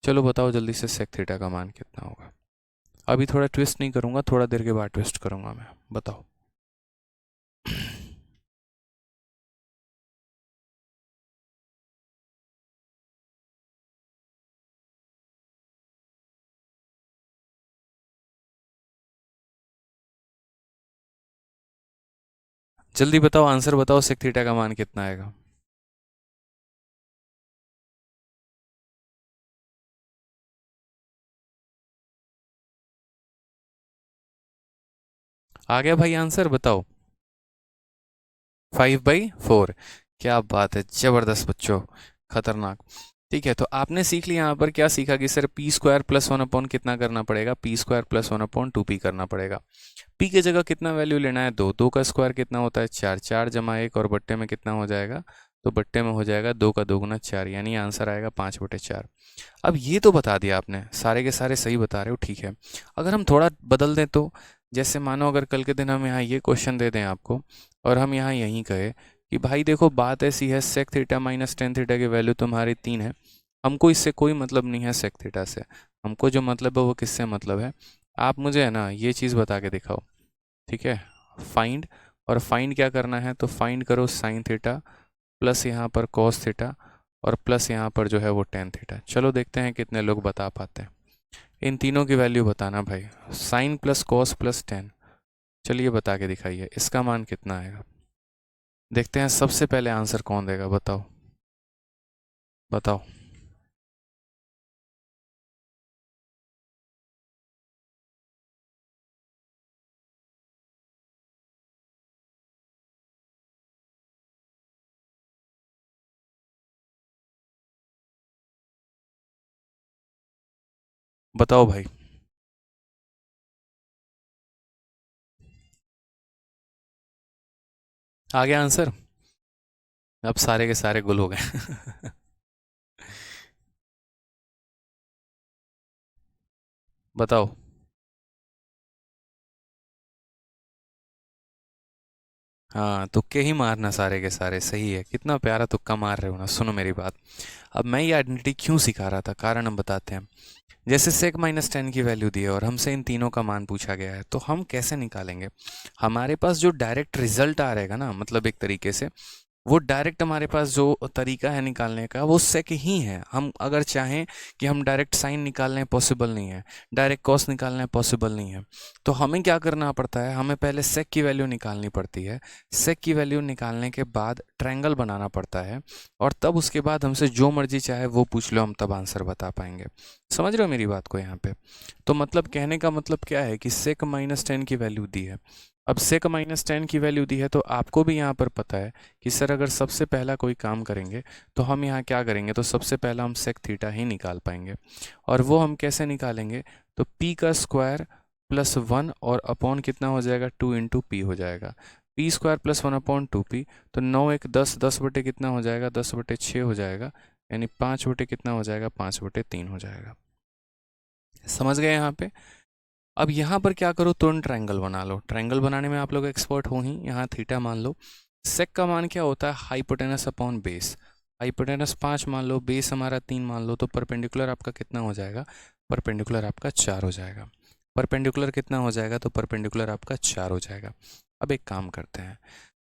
चलो बताओ जल्दी से सेक थीटा का मान कितना होगा। अभी थोड़ा ट्विस्ट नहीं करूंगा, थोड़ा देर के बाद ट्विस्ट करूंगा मैं, बताओ। जल्दी बताओ, आंसर बताओ, सेक थीटा का मान कितना आएगा। आ गया भाई आंसर, बताओ। 5/4। क्या बात है, जबरदस्त बच्चों, खतरनाक। ठीक है, तो आपने सीख लिया यहाँ पर क्या सीखा कि sir P square plus one upon कितना करना पड़ेगा, P square plus one upon two P करना पड़ेगा। पी की जगह कितना वैल्यू लेना है, दो, दो का स्क्वायर कितना होता है चार, चार जमा एक, और बट्टे में कितना हो जाएगा, तो बट्टे में हो जाएगा दो का दोगुना चार, यानी आंसर आएगा 5/4। अब ये तो बता दिया आपने, सारे के सारे सही बता रहे हो, ठीक है। अगर हम थोड़ा बदल दें तो, जैसे मानो अगर कल के दिन हम यहाँ ये क्वेश्चन दे दें आपको, और हम यहाँ यहीं कहे कि भाई देखो बात ऐसी है, sec theta minus tan theta की वैल्यू तुम्हारी 3 है, हमको इससे कोई मतलब नहीं है सेक थीटा से, हमको जो मतलब है वो किससे मतलब है, आप मुझे है ना ये चीज़ बता के दिखाओ, ठीक है। फाइंड, और फाइंड क्या करना है, तो फाइंड करो साइन थीटा प्लस यहाँ पर कॉस थीटा, और प्लस यहाँ पर जो है वो टेन थीटा। चलो देखते हैं कितने लोग बता पाते हैं। इन तीनों की वैल्यू बताना भाई, sine plus cos plus tan, चलिए बता के दिखाइए इसका मान कितना आएगा। देखते हैं सबसे पहले आंसर कौन देगा, बताओ बताओ। बताओ भाई। आ गया आंसर, अब सारे के सारे गुल हो गए। बताओ। हाँ, तुक्के ही मारना सारे के सारे, सही है, कितना प्यारा तुक्का मार रहे हो ना। सुनो मेरी बात, अब मैं ये आइडेंटिटी क्यों सिखा रहा था, कारण हम बताते हैं। जैसे सेक माइनस टेन की वैल्यू दी है और हमसे इन तीनों का मान पूछा गया है, तो हम कैसे निकालेंगे। हमारे पास जो डायरेक्ट रिजल्ट आ रहेगा ना, मतलब एक तरीके से वो डायरेक्ट हमारे पास जो तरीका है निकालने का वो सेक ही है। हम अगर चाहें कि हम डायरेक्ट साइन निकाल लें, पॉसिबल नहीं है। डायरेक्ट कॉस निकाल लें, पॉसिबल नहीं है। तो हमें क्या करना पड़ता है, हमें पहले सेक की वैल्यू निकालनी पड़ती है। सेक की वैल्यू निकालने के बाद ट्रायंगल बनाना पड़ता है, और तब उसके बाद हमसे जो मर्जी चाहे वो पूछ लो, हम तब आंसर बता पाएंगे। समझ रहे हो मेरी बात को यहाँ पे। तो मतलब कहने का मतलब क्या है कि सेक माइनस टेन की वैल्यू दी है। अब सेक माइनस टेन की वैल्यू दी है, तो आपको भी यहाँ पर पता है कि सर अगर सबसे पहला कोई काम करेंगे तो हम यहाँ क्या करेंगे, तो सबसे पहला हम सेक थीटा ही निकाल पाएंगे। और वो हम कैसे निकालेंगे, तो पी का स्क्वायर प्लस वन और अपॉन कितना हो जाएगा, टू इंटू पी हो जाएगा। P square plus one upon two P, तो नौ एक दस, दस बटे कितना हो जाएगा, 10/6 हो जाएगा, यानी 5 बटे कितना हो जाएगा, 5/3 हो जाएगा। समझ गए यहाँ पे। अब यहाँ पर क्या करो, तुरंत ट्रायंगल बना लो। ट्रायंगल बनाने में आप लोग एक्सपर्ट हो ही, यहाँ थीटा मान लो। सेक का मान क्या होता है, हाइपोटेनस अपॉन बेस। हाइपोटेनस 5 मान लो, बेस हमारा 3 मान लो, तो परपेंडिकुलर आपका कितना हो जाएगा, परपेंडिकुलर आपका 4 हो जाएगा। परपेंडिकुलर कितना हो जाएगा, तो परपेंडिकुलर आपका 4 हो जाएगा। अब एक काम करते हैं,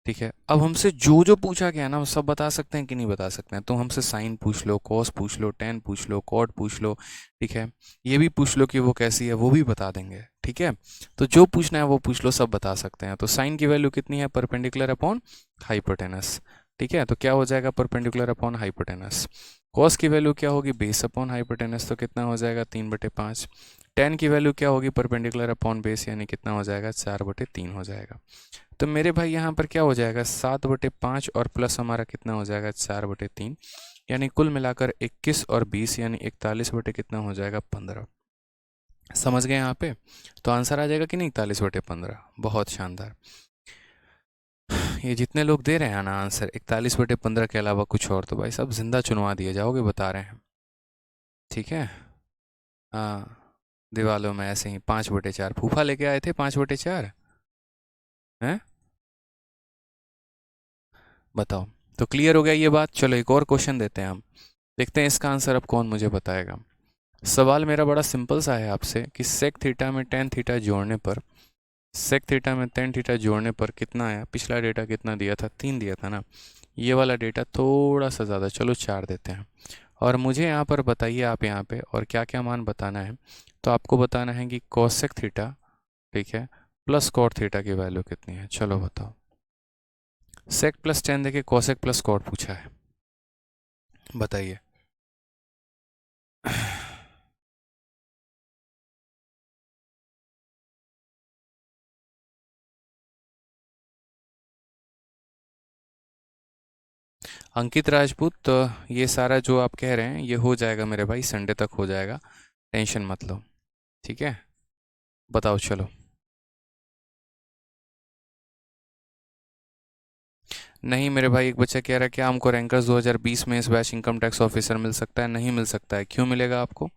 ठीक है। अब हमसे जो जो पूछा गया ना, वो सब बता सकते हैं कि नहीं बता सकते हैं, तो हमसे साइन पूछ लो, कॉस पूछ लो, टेन पूछ लो, कॉट पूछ लो, ठीक है। ये भी पूछ लो कि वो कैसी है, वो भी बता देंगे, ठीक है। तो जो पूछना है वो पूछ लो, सब बता सकते हैं। तो साइन की वैल्यू कितनी है, परपेंडिकुलर अपॉन हाइपोटेनस, ठीक है। तो क्या हो जाएगा, परपेंडिकुलर अपॉन हाइपोटेनस। कॉस की वैल्यू क्या होगी, बेस अपॉन हाइपोटेनस, तो कितना हो जाएगा, 3/5। टेन की वैल्यू क्या होगी, परपेंडिकुलर अपॉन बेस, यानी कितना हो जाएगा, 4/3 हो जाएगा। तो मेरे भाई यहाँ पर क्या हो जाएगा, 7/5 और प्लस हमारा कितना हो जाएगा, 4/3, यानी कुल मिलाकर 21 और 20, यानी 41 बटे कितना हो जाएगा, 15। समझ गए यहाँ पे। तो आंसर आ जाएगा कि नहीं, 41/15। बहुत शानदार। ये जितने लोग दे रहे हैं ना आंसर 41/15 के अलावा कुछ और, तो भाई साहब जिंदा चुनवा दिए जाओगे, बता रहे हैं, ठीक है। हाँ, दीवालों में ऐसे ही 5/4 फूफा लेके आए थे, 5/4 हैं। बताओ। तो क्लियर हो गया ये बात। चलो एक और क्वेश्चन देते हैं हम, देखते हैं इसका आंसर अब कौन मुझे बताएगा। सवाल मेरा बड़ा सिंपल सा है आपसे कि सेक थीटा में टेन थीटा जोड़ने पर, सेक थीटा में टेन थीटा जोड़ने पर कितना आया। पिछला डेटा कितना दिया था, 3 दिया था ना। ये वाला डेटा थोड़ा सा ज़्यादा, चलो 4 देते हैं। और मुझे यहाँ पर बताइए आप यहाँ पे, और क्या क्या मान बताना है। तो आपको बताना है कि कोसेक थीटा, ठीक है, प्लस कॉट थीटा की वैल्यू कितनी है। चलो बताओ। सेक प्लस टेन देखिए, कोसेक प्लस कॉट पूछा है, बताइए। अंकित राजपूत, तो ये सारा जो आप कह रहे हैं ये हो जाएगा मेरे भाई, संडे तक हो जाएगा, टेंशन मत लो। ठीक है, बताओ चलो। नहीं मेरे भाई, एक बच्चा कह रहा है क्या हमको रैंकर्स 2020 में इस बैच इनकम टैक्स ऑफिसर मिल सकता है? नहीं मिल सकता है। क्यों मिलेगा आपको,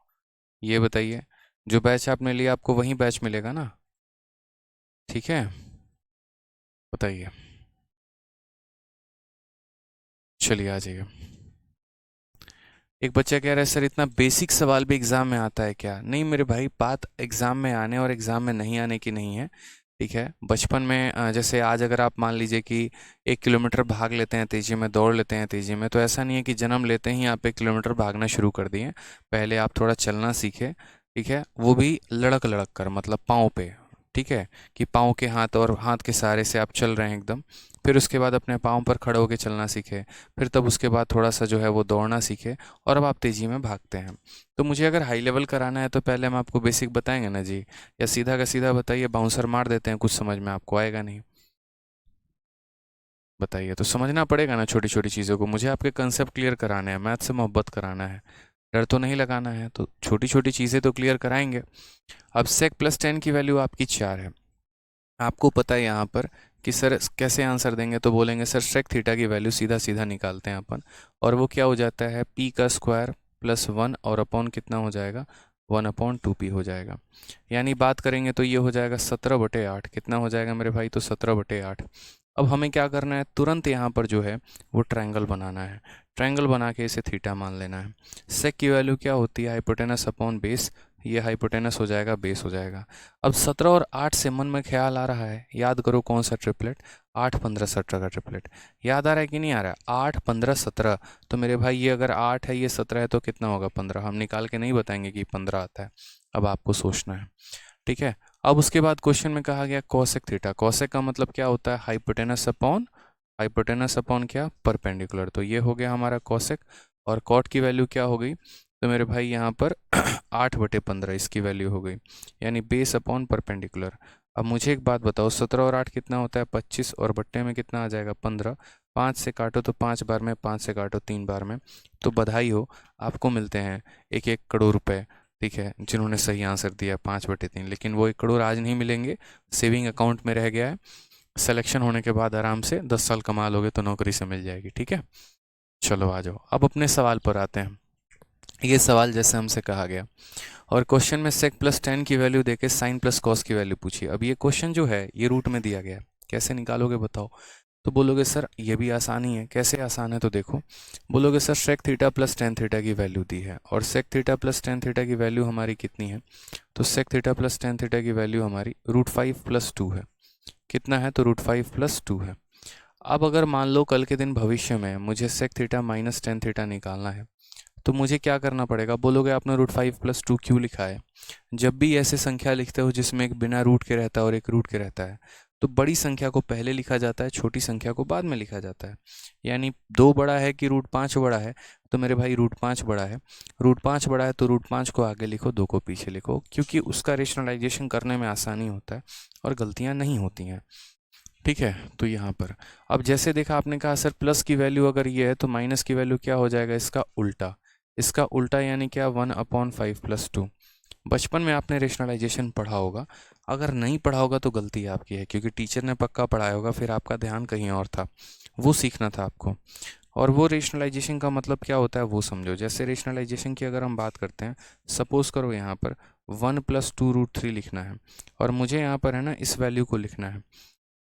ये बताइए। जो बैच आपने लिया आपको वही बैच मिलेगा ना। ठीक है, बताइए। चलिए आ जाइए। एक बच्चा कह रहा है सर इतना बेसिक सवाल भी एग्ज़ाम में आता है क्या? नहीं मेरे भाई, बात एग्ज़ाम में आने और एग्ज़ाम में नहीं आने की नहीं है। ठीक है, बचपन में जैसे आज अगर आप मान लीजिए कि 1 किलोमीटर भाग लेते हैं तेज़ी में, दौड़ लेते हैं तेज़ी में, तो ऐसा नहीं है कि जन्म लेते ही आप 1 किलोमीटर भागना शुरू कर दिए। पहले आप थोड़ा चलना सीखे। ठीक है, वो भी लड़क लड़क कर, मतलब पाँव पे। ठीक है, कि पाँव के हाथ और हाथ के सहारे से आप चल रहे हैं एकदम। फिर उसके बाद अपने पाँव पर खड़े होकर चलना सीखे। फिर तब उसके बाद थोड़ा सा जो है वो दौड़ना सीखे, और अब आप तेज़ी में भागते हैं। तो मुझे अगर हाई लेवल कराना है तो पहले हम आपको बेसिक बताएंगे ना जी, या सीधा का सीधा बताइए, बाउंसर मार देते हैं, कुछ समझ में आपको आएगा नहीं। बताइए, तो समझना पड़ेगा ना छोटी छोटी चीज़ों को। मुझे आपके कंसेप्ट क्लियर कराने हैं, मैथ से मोहब्बत कराना है, डर तो नहीं लगाना है, तो छोटी छोटी चीज़ें तो क्लियर कराएंगे। अब sec+10 की वैल्यू आपकी 4 है। आपको पता है यहाँ पर कि सर कैसे आंसर देंगे, तो बोलेंगे सर sec थीटा की वैल्यू सीधा सीधा निकालते हैं अपन, और वो क्या हो जाता है, p का स्क्वायर प्लस 1 और अपॉन कितना हो जाएगा, 1/2p हो जाएगा। यानी बात करेंगे तो ये हो जाएगा 17/8। कितना हो जाएगा मेरे भाई, तो 17/8। अब हमें क्या करना है, तुरंत यहाँ पर जो है वो ट्रायंगल बनाना है। ट्रायंगल बना के इसे थीटा मान लेना है। सेक की वैल्यू क्या होती है, हाइपोटेनस अपॉन बेस। ये हाइपोटेनस हो जाएगा, बेस हो जाएगा। अब 17 और 8 से मन में ख्याल आ रहा है, याद करो कौन सा ट्रिपलेट, 8 15 17 का ट्रिपलेट। याद आ रहा है कि नहीं आ रहा है, 8 15 17। तो मेरे भाई ये अगर 8 है, ये 17 है, तो कितना होगा, 15। हम निकाल के नहीं बताएंगे कि 15 आता है, अब आपको सोचना है। ठीक है, अब उसके बाद क्वेश्चन में कहा गया कोसेक थीटा। कोसेक का मतलब क्या होता है, हाइपोटेनस अपॉन, हाइपोटेनस अपॉन क्या, परपेंडिकुलर। तो ये हो गया हमारा कोसेक। और कॉट की वैल्यू क्या हो गई, तो मेरे भाई यहाँ पर 8/15 इसकी वैल्यू हो गई, यानी बेस अपॉन परपेंडिकुलर। अब मुझे एक बात बताओ, 17 और 8 कितना होता है, 25, और बट्टे में कितना आ जाएगा, 15। 5 से काटो तो 5 बार में, 5 से काटो 3 बार में। तो बधाई हो, आपको मिलते हैं 1-1 करोड़ रुपए। ठीक है, जिन्होंने सही आंसर दिया 5/3। लेकिन वो 1 करोड़ आज नहीं मिलेंगे, सेविंग अकाउंट में रह गया है। सिलेक्शन होने के बाद आराम से 10 साल कमा लोगे तो नौकरी से मिल जाएगी। ठीक है, चलो आ जाओ, अब अपने सवाल पर आते हैं। ये सवाल जैसे हमसे कहा गया, और क्वेश्चन में sec+10 की वैल्यू देके sin प्लस कॉस की वैल्यू पूछी। अब ये क्वेश्चन जो है ये रूट में दिया गया है, कैसे निकालोगे बताओ? तो बोलोगे सर ये भी आसानी है। कैसे आसान है, तो देखो, बोलोगे sir sec theta plus tan theta की वैल्यू दी है, और sec theta plus tan theta की वैल्यू हमारी कितनी है, तो sec theta plus tan theta की वैल्यू हमारी √5 + 2 है। कितना है, तो √5 + 2 है। अब अगर मान लो कल के दिन भविष्य में मुझे sec theta minus tan theta निकालना है, तो मुझे क्या करना पड़ेगा? बोलोगे आपने √5 + 2 क्यों लिखा है? जब भी ऐसे संख्या लिखते हो जिसमें एक बिना रूट के रहता है और एक रूट के रहता है, तो बड़ी संख्या को पहले लिखा जाता है, छोटी संख्या को बाद में लिखा जाता है। यानी 2 बड़ा है कि √5 बड़ा है, तो मेरे भाई √5 बड़ा है। √5 बड़ा है तो √5 को आगे लिखो, 2 को पीछे लिखो, क्योंकि उसका रेशनलाइजेशन करने में आसानी होता है और गलतियाँ नहीं होती हैं। ठीक है, तो यहाँ पर अब जैसे देखा आपने कहा सर प्लस की वैल्यू अगर ये है तो माइनस की वैल्यू क्या हो जाएगा, इसका उल्टा। इसका उल्टा यानी क्या, 1/5 + 2। बचपन में आपने रेशनलाइजेशन पढ़ा होगा, अगर नहीं पढ़ा होगा तो गलती आपकी है, क्योंकि टीचर ने पक्का पढ़ाया होगा, फिर आपका ध्यान कहीं और था, वो सीखना था आपको। और वो रेशनलाइजेशन का मतलब क्या होता है वो समझो। जैसे रेशनलाइजेशन की अगर हम बात करते हैं, सपोज करो यहाँ पर 1 + 2√3 लिखना है, और मुझे यहाँ पर है ना इस वैल्यू को लिखना है।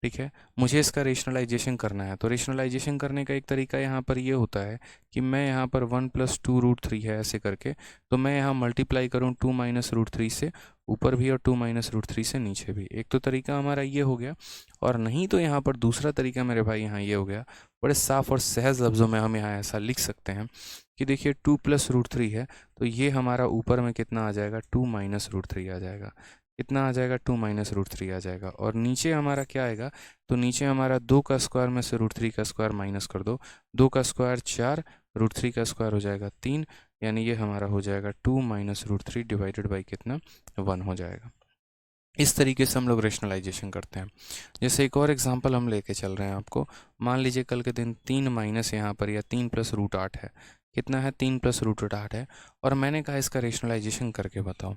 ठीक है, मुझे इसका रेशनलाइजेशन करना है, तो रेशनलाइजेशन करने का एक तरीका यहाँ पर ये होता है कि मैं यहाँ पर 1 + 2√3 है ऐसे करके, तो मैं यहाँ मल्टीप्लाई करूँ 2 - √3 से ऊपर भी और 2 - √3 से नीचे भी। एक तो तरीका हमारा ये हो गया, और नहीं तो यहाँ पर दूसरा तरीका मेरे भाई यहाँ ये हो गया। बड़े साफ और सहज लफ्ज़ों में हम यहाँ ऐसा लिख सकते हैं कि देखिए 2 + √3 है, तो ये हमारा ऊपर में कितना आ जाएगा, 2 - √3 आ जाएगा। कितना आ जाएगा, 2 - √3 आ जाएगा। और नीचे हमारा क्या आएगा, तो नीचे हमारा 2 का स्क्वायर में से √3 का स्क्वायर माइनस कर दो। 2 का स्क्वायर 4, √3 का स्क्वायर हो जाएगा 3, यानी ये हमारा हो जाएगा 2 - √3 डिवाइडेड बाई कितना, 1 हो जाएगा। इस तरीके से हम लोग रेशनलाइजेशन करते हैं। जैसे एक और एग्जांपल हम लेके चल रहे हैं आपको। मान लीजिए कल के दिन 3 माइनस यहाँ पर या 3 प्लस रूट 8 है। कितना है? 3 प्लस रूट 8 है। और मैंने कहा इसका रेशनलाइजेशन करके बताओ।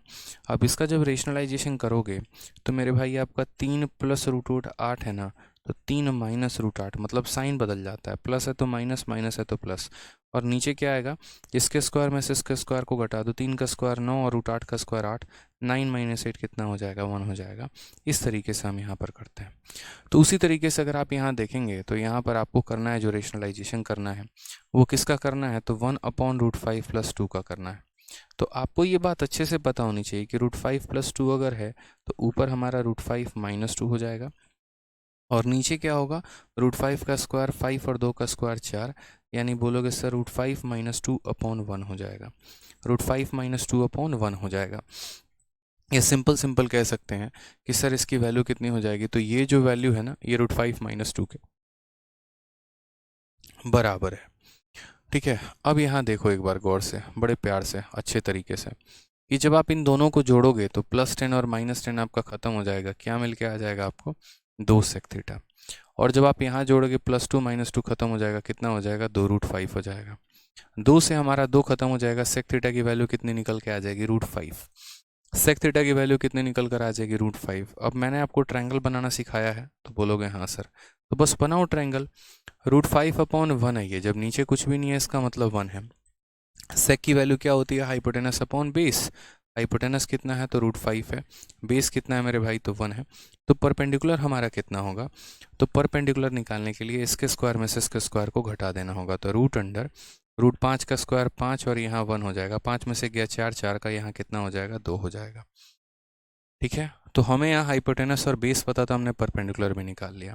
अब इसका जब रेशनलाइजेशन करोगे तो मेरे भाई आपका 3 प्लस रूट 8 है ना, तो 3 माइनस रूट 8 मतलब साइन बदल जाता है, प्लस है तो माइनस, माइनस है तो प्लस। और नीचे क्या आएगा? इसके स्क्वायर में से इसके स्क्वायर को घटा दो, 3 का स्क्वायर 9 और रूट 8 का स्क्वायर 8, 9 माइनस 8 कितना हो जाएगा? 1 हो जाएगा। इस तरीके से हम यहाँ पर करते हैं। तो उसी तरीके से अगर आप यहाँ देखेंगे तो यहाँ पर आपको करना है, जो रेशनलाइजेशन करना है वो किसका करना है? तो 1/√5 + 2 का करना है। तो आपको ये बात अच्छे से पता होनी चाहिए कि √5 + 2 अगर है तो ऊपर हमारा √5 - 2 हो जाएगा, और नीचे क्या होगा? √5 का स्क्वायर 5 और 2 का स्क्वायर 4, यानी बोलोगे सर √5 - 2/1 हो जाएगा। √5 - 2/1 हो जाएगा। या सिंपल सिंपल कह सकते हैं कि सर इसकी वैल्यू कितनी हो जाएगी? तो ये जो वैल्यू है ना, ये √5 - 2 के बराबर है। ठीक है। अब यहाँ देखो एक बार गौर से, बड़े प्यार से, अच्छे तरीके से, कि जब आप इन दोनों को जोड़ोगे तो +10 और -10 आपका खत्म हो जाएगा। क्या मिल के आ जाएगा आपको? 2 सेक थीटा। और जब आप यहाँ जोड़ोगे +2 - 2 खत्म हो जाएगा, कितना हो जाएगा? 2√5 हो जाएगा। 2 से हमारा 2 खत्म हो जाएगा, सेक थीटा की वैल्यू कितनी निकल के आ जाएगी? √5। सेक थीटा की वैल्यू कितनी निकल कर आ जाएगी? √5। अब मैंने आपको ट्रायंगल बनाना सिखाया है, तो बोलोगे हाँ सर, तो बस बनाओ ट्रायंगल। √5/1 है ये, जब नीचे कुछ भी नहीं है इसका मतलब 1 है। सेक की वैल्यू क्या होती है? Hypotenuse upon base. हाइपोटेनस कितना है? तो √5 है। बेस कितना है मेरे भाई? तो 1 है। तो परपेंडिकुलर हमारा कितना होगा? तो परपेंडिकुलर निकालने के लिए इसके स्क्वायर में से इसके स्क्वायर को घटा देना होगा। तो √5 का स्क्वायर 5 और यहाँ 1 हो जाएगा। 5 में से गया 4, 4 का यहाँ कितना हो जाएगा? 2 हो जाएगा। ठीक है। तो हमें यहाँ हाइपोटेनस और बेस पता था, हमने परपेंडिकुलर भी निकाल लिया।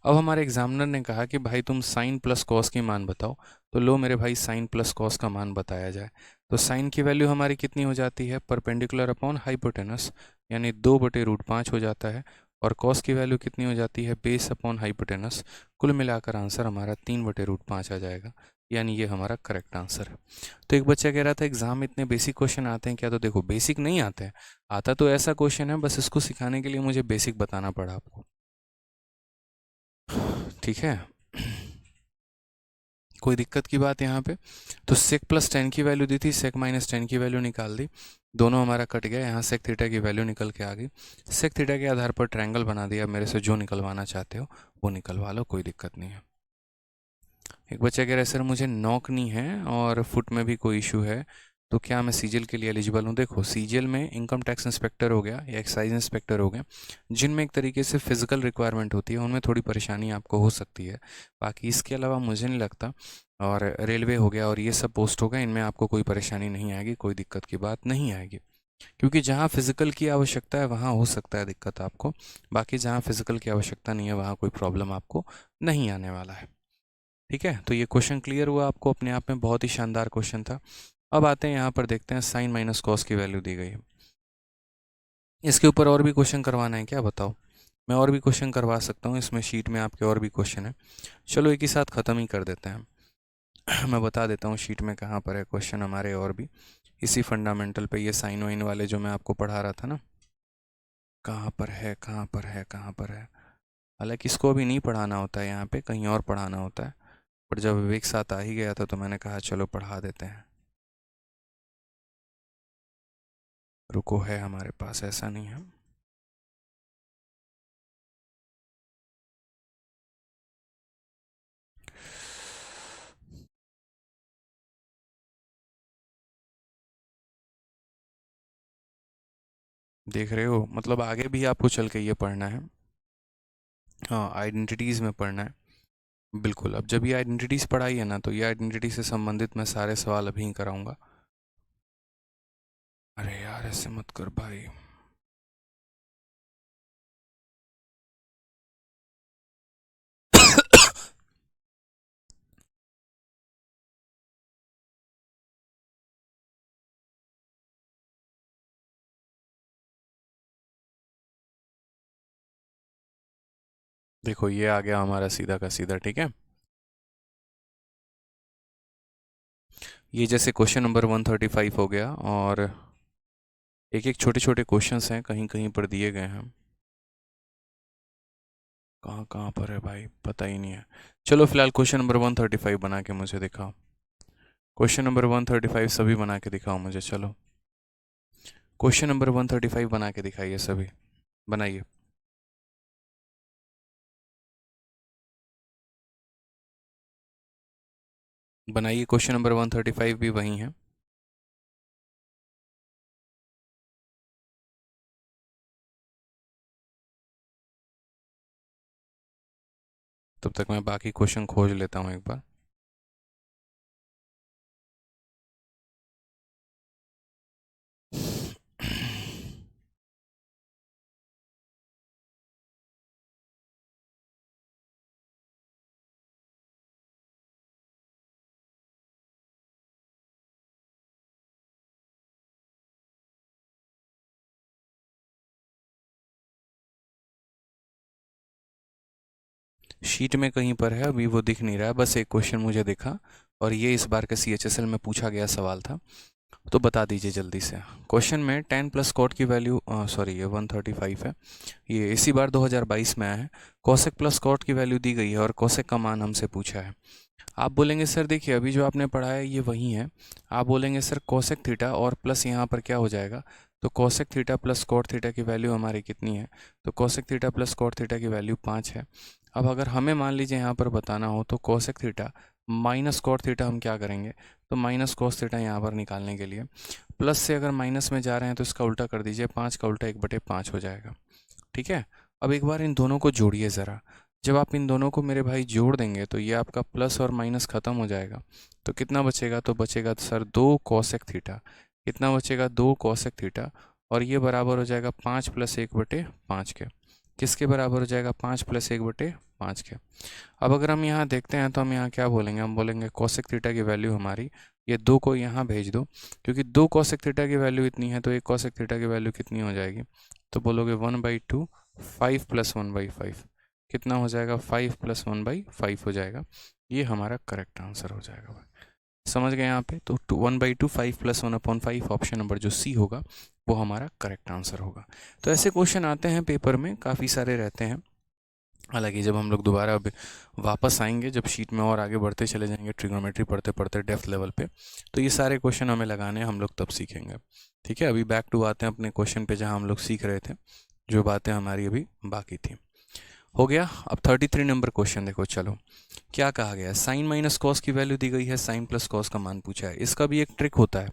अब हमारे एग्जामिनर ने कहा कि भाई तुम साइन प्लस कॉस की मान बताओ। तो लो मेरे भाई, साइन प्लस कॉस का मान बताया जाए। तो साइन की वैल्यू हमारी कितनी हो जाती है? परपेंडिकुलर अपॉन हाइपोटेनस, यानी 2/√5 हो जाता है। और कॉस की वैल्यू कितनी हो जाती है? Base upon hypotenuse. कुल मिलाकर आंसर हमारा 3/√5 आ जाएगा, यानी ये हमारा करेक्ट आंसर है। तो एक बच्चा कह रहा था एग्जाम में इतने बेसिक क्वेश्चन आते हैं क्या? तो देखो, बेसिक नहीं आते हैं, आता तो ऐसा क्वेश्चन है, बस इसको सिखाने के लिए मुझे बेसिक बताना पड़ा आपको। ठीक है। कोई दिक्कत की बात यहाँ पे? तो सेक +10 की वैल्यू दी थी, सेक -10 की वैल्यू निकाल दी, दोनों हमारा कट गया। यहाँ सेक थीटा की वैल्यू निकल के आ गई। सेक थीटा के आधार पर ट्रायंगल बना दिया। मेरे से जो निकलवाना चाहते हो वो निकलवा लो, कोई दिक्कत नहीं है। एक बच्चा कह रहा है सर मुझे नॉक नहीं है और फुट में भी कोई इशू है, तो क्या मैं सीजीएल के लिए एलिजिबल हूँ? देखो, सीजीएल में इनकम टैक्स इंस्पेक्टर हो गया या एक्साइज इंस्पेक्टर हो गया, जिनमें एक तरीके से फिजिकल रिक्वायरमेंट होती है, उनमें थोड़ी परेशानी आपको हो सकती है। बाकी इसके अलावा मुझे नहीं लगता। और रेलवे हो गया और ये सब पोस्ट हो गया, इनमें आपको कोई परेशानी नहीं आएगी, कोई दिक्कत की बात नहीं आएगी। क्योंकि जहाँ फिजिकल की आवश्यकता है वहाँ हो सकता है दिक्कत आपको, बाकी जहाँ फिजिकल की आवश्यकता नहीं है वहाँ कोई प्रॉब्लम आपको नहीं आने वाला है। ठीक है। तो ये क्वेश्चन क्लियर हुआ आपको, अपने आप में बहुत ही शानदार क्वेश्चन था। अब आते हैं यहाँ पर, देखते हैं साइन माइनस कॉस की वैल्यू दी गई है। इसके ऊपर और भी क्वेश्चन करवाना है क्या? बताओ। मैं और भी क्वेश्चन करवा सकता हूँ, इसमें शीट में आपके और भी क्वेश्चन है। चलो एक ही साथ ख़त्म ही कर देते हैं। मैं बता देता हूँ शीट में कहाँ पर है क्वेश्चन हमारे, और भी इसी फंडामेंटल पे, ये साइन वाइन वाले जो मैं आपको पढ़ा रहा था ना, कहाँ पर है, कहाँ पर है, कहाँ पर है? हालांकि इसको अभी नहीं पढ़ाना होता है, यहाँ पे कहीं और पढ़ाना होता है, पर जब विवेक साथ आ ही गया था तो मैंने कहा चलो पढ़ा देते हैं। रुको, है हमारे पास, ऐसा नहीं है। देख रहे हो, मतलब आगे भी आपको चल के ये पढ़ना है। हाँ, आइडेंटिटीज़ में पढ़ना है। बिल्कुल, अब जब ये आइडेंटिटीज़ पढ़ाई है ना, तो ये आइडेंटिटी से संबंधित मैं सारे सवाल अभी ही कराऊंगा। अरे यार, ऐसे मत कर भाई। देखो, ये आ गया हमारा सीधा का सीधा। ठीक है। ये जैसे क्वेश्चन नंबर 135 हो गया, और एक एक छोटे छोटे क्वेश्चंस हैं, कहीं कहीं पर दिए गए हैं, कहाँ कहाँ पर है भाई पता ही नहीं है। चलो फिलहाल क्वेश्चन नंबर 135 बना के मुझे दिखाओ। क्वेश्चन नंबर 135 सभी बना के दिखाओ मुझे। चलो क्वेश्चन नंबर 135 बना के दिखाइए, सभी बनाइए। बनाइए, क्वेश्चन नंबर 135 भी वही है। तब तक मैं बाकी क्वेश्चन खोज लेता हूँ एक बार। शीट में कहीं पर है, अभी वो दिख नहीं रहा है, बस एक क्वेश्चन मुझे दिखा और ये इस बार के CHSL में पूछा गया सवाल था, तो बता दीजिए जल्दी से। क्वेश्चन में tan प्लस कॉट की वैल्यू, सॉरी ये 135 है, ये इसी बार 2022 में आया है। कोसेक प्लस कॉट की वैल्यू दी गई है और कोसेक का मान हमसे पूछा है। आप बोलेंगे सर देखिए अभी जो आपने पढ़ा है ये वही है। आप बोलेंगे सर कोसेक थीटा और प्लस यहाँ पर क्या हो जाएगा, तो cosec theta plus cot theta की वैल्यू हमारी कितनी है, तो cosec theta plus cot theta की वैल्यू 5 है। अब अगर हमें मान लीजिए यहाँ पर बताना हो तो cosec theta minus cot theta हम क्या करेंगे, तो माइनस कोस थीटा यहाँ पर निकालने के लिए प्लस से अगर माइनस में जा रहे हैं तो इसका उल्टा कर दीजिए, 5 का उल्टा 1/5 हो जाएगा। ठीक है, अब एक बार इन दोनों को जोड़िए ज़रा। जब आप इन दोनों को मेरे भाई जोड़ देंगे तो ये आपका प्लस और माइनस ख़त्म हो जाएगा, तो कितना बचेगा, तो बचेगा तो सर 2 कोसेक थीटा। कितना बचेगा, 2 कोसेक थीटा, और ये बराबर हो जाएगा 5 प्लस 1/5 के। किसके बराबर हो जाएगा, 5 प्लस 1/5 के। अब अगर हम यहाँ देखते हैं तो हम यहाँ क्या बोलेंगे, हम बोलेंगे कोसेक थीटा की वैल्यू हमारी, ये 2 को यहाँ भेज दो, क्योंकि 2 कोसेक थीटा की वैल्यू इतनी है तो एक कोसेक थीटा की वैल्यू कितनी हो जाएगी, तो बोलोगे 1/2 5 प्लस 1/5। कितना हो जाएगा, 5 प्लस 1/5 हो जाएगा। ये हमारा करेक्ट आंसर हो जाएगा भाई। समझ गए यहाँ पे, तो 1/2 5 प्लस 1/5 ऑप्शन नंबर जो सी होगा वो हमारा करेक्ट आंसर होगा। तो ऐसे क्वेश्चन आते हैं पेपर में, काफ़ी सारे रहते हैं। हालांकि जब हम लोग दोबारा अब वापस आएंगे, जब शीट में और आगे बढ़ते चले जाएंगे ट्रिग्नोमेट्री पढ़ते पढ़ते डेप्थ लेवल पे, तो ये सारे क्वेश्चन हमें लगाने हैं, हम लोग तब सीखेंगे। ठीक है, अभी बैक टू आते हैं अपने क्वेश्चन पे जहाँ हम लोग सीख रहे थे, जो बातें हमारी अभी बाकी थी। हो गया। अब 33 नंबर क्वेश्चन देखो। चलो क्या कहा गया है, साइन माइनस कॉस की वैल्यू दी गई है, साइन प्लस कॉस का मान पूछा है। इसका भी एक ट्रिक होता है,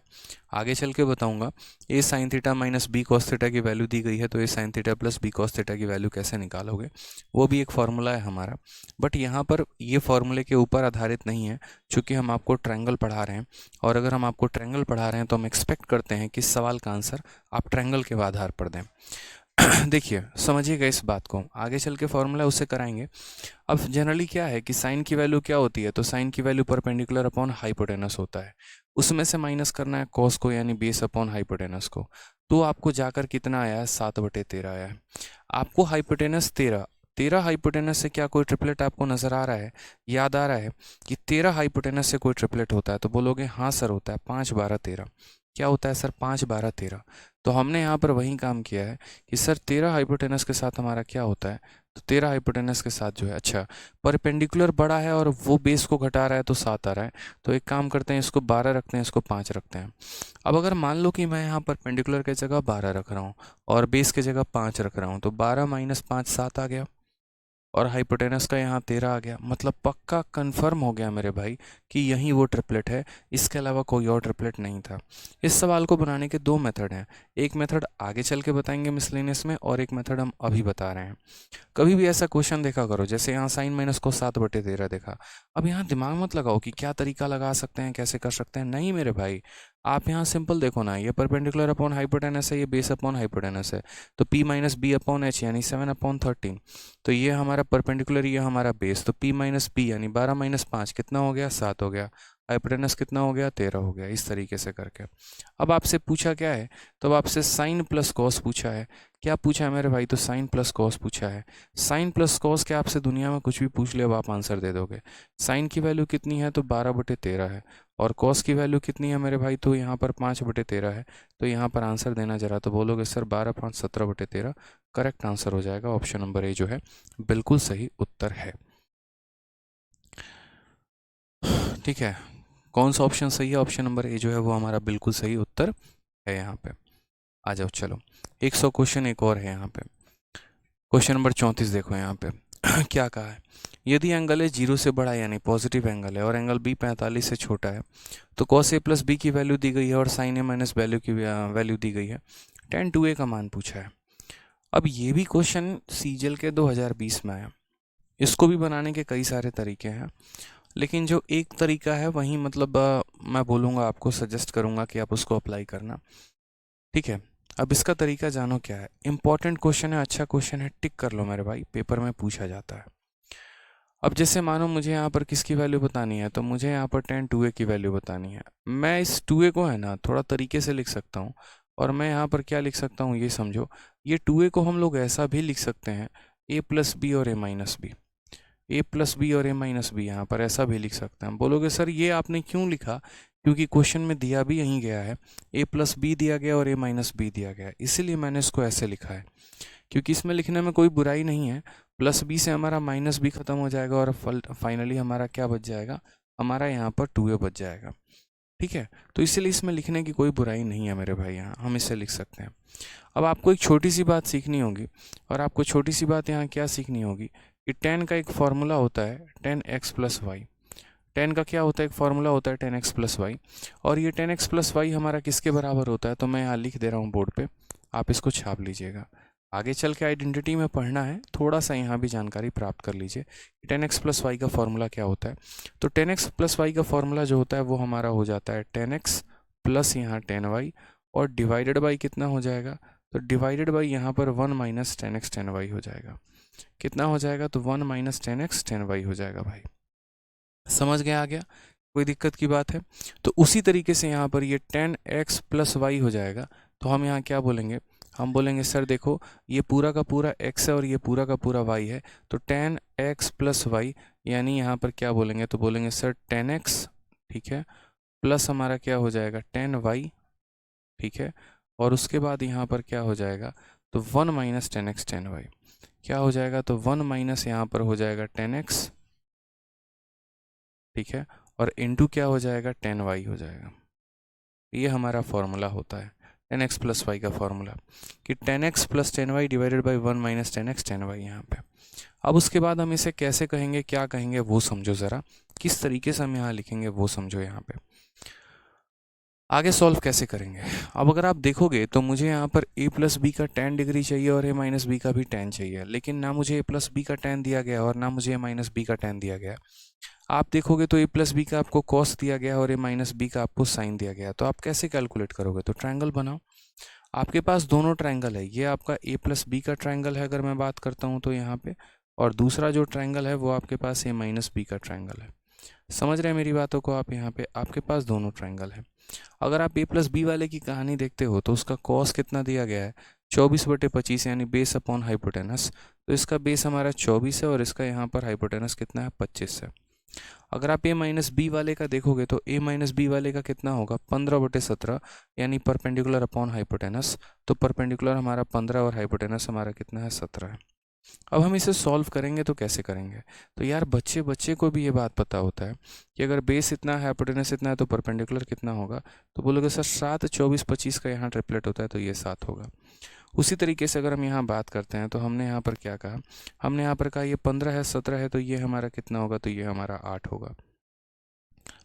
आगे चल के बताऊंगा। A sine theta minus B cos theta की वैल्यू दी गई है, तो A sine theta plus B cos theta की वैल्यू कैसे निकालोगे, वो भी एक फार्मूला है हमारा। बट यहाँ पर ये फार्मूले के ऊपर आधारित नहीं है, चूँकि हम आपको ट्रायंगल पढ़ा रहे हैं, और अगर हम आपको ट्रायंगल पढ़ा रहे हैं तो हम एक्सपेक्ट करते हैं कि इस सवाल का आंसर आप ट्रायंगल के आधार पर दें। देखिए समझिएगा इस बात को, आगे चल के फॉर्मूला उससे कराएंगे। अब जनरली क्या है कि साइन की वैल्यू क्या होती है, तो साइन की वैल्यू परपेंडिकुलर अपॉन हाइपोटेनस होता है, उसमें से माइनस करना है कॉस को, यानी बेस अपॉन हाइपोटेनस को। तो आपको जाकर कितना आया है, 7/13 आया है। आपको हाइपोटेनस 13, 13 हाइपोटेनस से क्या कोई ट्रिपलेट आपको नज़र आ रहा है, याद आ रहा है कि 13 हाइपोटेनस से कोई ट्रिपलेट होता है, तो बोलोगे हाँ सर होता है, 5 12 13। क्या होता है सर, 5 12 13। तो हमने यहाँ पर वही काम किया है कि सर 13 हाइपोटेनस के साथ हमारा क्या होता है, तो 13 हाइपोटेनस के साथ जो है, अच्छा परपेंडिकुलर बड़ा है और वो बेस को घटा रहा है तो 7 आ रहा है, तो एक काम करते हैं, इसको 12 रखते हैं, इसको 5 रखते हैं। अब अगर मान लो कि मैं यहाँ परपेंडिकुलर की जगह 12 रख रहा हूँ और बेस की जगह 5 रख रहा हूँ, तो 12 माइनस 5 7 आ गया, और हाइपोटेनस का यहाँ 13 आ गया। मतलब पक्का कंफर्म हो गया मेरे भाई कि यही वो ट्रिपलेट है, इसके अलावा कोई और ट्रिपलेट नहीं था। इस सवाल को बनाने के दो मेथड हैं, एक मेथड आगे चल के बताएंगे मिसलेनियस में, और एक मेथड हम अभी बता रहे हैं। कभी भी ऐसा क्वेश्चन देखा करो, जैसे यहाँ साइन माइनस को 7/13 देखा, अब यहाँ दिमाग मत लगाओ कि क्या तरीका लगा सकते हैं, कैसे कर सकते हैं, नहीं मेरे भाई। आप यहाँ सिंपल देखो ना, ये परपेंडिकुलर अपॉन हाइपोटेनस है, ये बेस अपॉन हाइपोटेनस है, तो p minus b upon h यानी 7/13। तो ये हमारा परपेंडिकुलर, ये हमारा बेस, तो p माइनस बी यानी 12 माइनस 5 कितना हो गया, 7 हो गया। हाइपोटेनस कितना हो गया, 13 हो गया, इस तरीके से करके। अब आपसे पूछा क्या है, तो अब आपसे साइन प्लस कॉस पूछा है। क्या पूछा है मेरे भाई, तो साइन प्लस कॉस पूछा है। साइन प्लस कॉस के आपसे दुनिया में कुछ भी पूछ ले, अब आप आंसर दे दोगे। साइन की वैल्यू कितनी है, तो 12/13 है। और कॉस की वैल्यू कितनी है मेरे भाई, तो यहाँ पर 5/13 है। तो यहाँ पर आंसर देना जरा, तो बोलोगे सर 12, 5, 17/13। करेक्ट आंसर हो जाएगा ऑप्शन नंबर ए जो है बिल्कुल सही उत्तर है। ठीक है, कौन सा ऑप्शन सही है, ऑप्शन नंबर ए जो है वो हमारा बिल्कुल सही उत्तर है यहाँ पे। आ जाओ चलो, 100 क्वेश्चन एक और है यहाँ पे। क्वेश्चन नंबर 34 देखो यहाँ पे क्या कहा है। यदि एंगल ए 0 से बड़ा यानी पॉजिटिव एंगल है और एंगल बी 45 से छोटा है, तो कॉस ए प्लस बी की वैल्यू दी गई है और साइन ए माइनस वैल्यू की वैल्यू दी गई है। tan 2a का मान पूछा है। अब ये भी क्वेश्चन सीजीएल के 2020 में आया। इसको भी बनाने के कई सारे तरीके हैं, लेकिन जो एक तरीका है वही मतलब मैं बोलूँगा, आपको सजेस्ट करूँगा कि आप उसको अप्लाई करना। ठीक है, अब इसका तरीका जानो क्या है। इंपॉर्टेंट क्वेश्चन है, अच्छा क्वेश्चन है, टिक कर लो मेरे भाई, पेपर में पूछा जाता है। अब जैसे मानो मुझे यहाँ पर किसकी वैल्यू बतानी है, तो मुझे यहाँ पर tan 2a की वैल्यू बतानी है। मैं इस 2a को है ना थोड़ा तरीके से लिख सकता हूँ, और मैं यहाँ पर क्या लिख सकता हूँ ये समझो। ये 2a को हम लोग ऐसा भी लिख सकते हैं, a प्लस बी और a minus b, a plus b और a माइनस बी, यहाँ पर ऐसा भी लिख सकते हैं। बोलोगे सर ये आपने क्यों लिखा, क्योंकि क्वेश्चन में दिया भी यहीं गया है, a प्लस बी दिया गया और a माइनस बी दिया गया है, इसीलिए मैंने इसको ऐसे लिखा है। क्योंकि इसमें लिखने में कोई बुराई नहीं है, प्लस बी से हमारा माइनस बी खत्म हो जाएगा और फाइनली हमारा क्या बच जाएगा, हमारा यहाँ पर 2a बच जाएगा। ठीक है, तो इसीलिए इसमें लिखने की कोई बुराई नहीं है मेरे भाई, यहाँ हम इसे लिख सकते हैं। अब आपको एक छोटी सी बात सीखनी होगी, और आपको छोटी सी बात यहाँ क्या सीखनी होगी कि tan का एक फॉर्मूला होता है tan x plus y. tan का क्या होता है, एक फॉर्मूला होता है tan x प्लस वाई, और ये tan x प्लस वाई हमारा किसके बराबर होता है, तो मैं यहाँ लिख दे रहा हूँ बोर्ड पे, आप इसको छाप लीजिएगा। आगे चल के आइडेंटिटी में पढ़ना है, थोड़ा सा यहाँ भी जानकारी प्राप्त कर लीजिए कि tan x प्लस वाई का फॉर्मूला क्या होता है। तो tan x प्लस वाई का फॉर्मूला जो होता है वो हमारा हो जाता है tan x प्लस यहाँ tan y, और डिवाइडेड बाई कितना हो जाएगा, तो डिवाइडेड बाई यहाँ पर 1 minus tan x tan y हो जाएगा। कितना हो जाएगा, तो 1 minus tan x tan y हो जाएगा भाई। समझ गया, आ गया, कोई दिक्कत की बात है। तो उसी तरीके से यहाँ पर ये tan x प्लस वाई हो जाएगा। तो हम यहाँ क्या बोलेंगे, हम बोलेंगे सर देखो ये पूरा का पूरा x है और ये पूरा का पूरा y है, तो tan x प्लस वाई यानी यहाँ पर क्या बोलेंगे, तो बोलेंगे सर tan x, ठीक है, प्लस हमारा क्या हो जाएगा tan y, ठीक है, और उसके बाद यहाँ पर क्या हो जाएगा, तो 1 minus tan x tan y क्या हो जाएगा, तो 1 माइनस यहाँ पर हो जाएगा tan x, ठीक है, और इनटू क्या हो जाएगा tan y हो जाएगा। ये हमारा फॉर्मूला होता है tan x प्लस वाई का फॉर्मूला, कि tan x plus tan y divided by 1 minus tan x tan y यहाँ पे। अब उसके बाद हम इसे कैसे कहेंगे, क्या कहेंगे वो समझो ज़रा, किस तरीके से हम यहाँ लिखेंगे वो समझो। यहाँ पे आगे सॉल्व कैसे करेंगे। अब अगर आप देखोगे तो मुझे यहाँ पर a प्लस बी का tan डिग्री चाहिए और a माइनस बी का भी tan चाहिए, लेकिन ना मुझे a प्लस बी का tan दिया गया और ना मुझे a माइनस बी का tan दिया गया। आप देखोगे तो a प्लस बी का आपको कॉस दिया गया और a माइनस बी का आपको साइन दिया गया। तो आप कैसे कैलकुलेट करोगे, तो ट्रायंगल बनाओ। आपके पास दोनों ट्रायंगल है, ये आपका a प्लस बी का ट्रायंगल है अगर मैं बात करता हूँ तो यहाँ पे, और दूसरा जो ट्रायंगल है वो आपके पास a माइनस बी का ट्रायंगल है। समझ रहे हैं मेरी बातों को आप, यहाँ पे आपके पास दोनों ट्रायंगल है। अगर आप a प्लस बी वाले की कहानी देखते हो तो उसका कॉस कितना दिया गया है, 24/25 यानी बेस अपॉन हाइपोटेनस। तो इसका बेस हमारा 24 है और इसका यहाँ पर हाइपोटेनस कितना है, 25 है। अगर आप a माइनस बी वाले का देखोगे तो a माइनस बी वाले का कितना होगा, 15/17 यानी परपेंडिकुलर अपॉन हाइपोटेनस। तो परपेंडिकुलर हमारा 15 और हाइपोटेनस हमारा कितना है, 17 है। अब हम इसे सॉल्व करेंगे तो कैसे करेंगे, तो यार बच्चे बच्चे को भी ये बात पता होता है कि अगर बेस इतना है, हाइपोटेनस इतना है, तो परपेंडिकुलर कितना होगा। तो बोलोगे सर 7, 24, 25 का यहाँ ट्रिपलेट होता है तो ये 7 होगा। उसी तरीके से अगर हम यहाँ बात करते हैं तो हमने यहाँ पर क्या कहा, हमने यहाँ पर कहा ये 15 है, 17 है, तो ये हमारा कितना होगा, तो ये हमारा 8 होगा।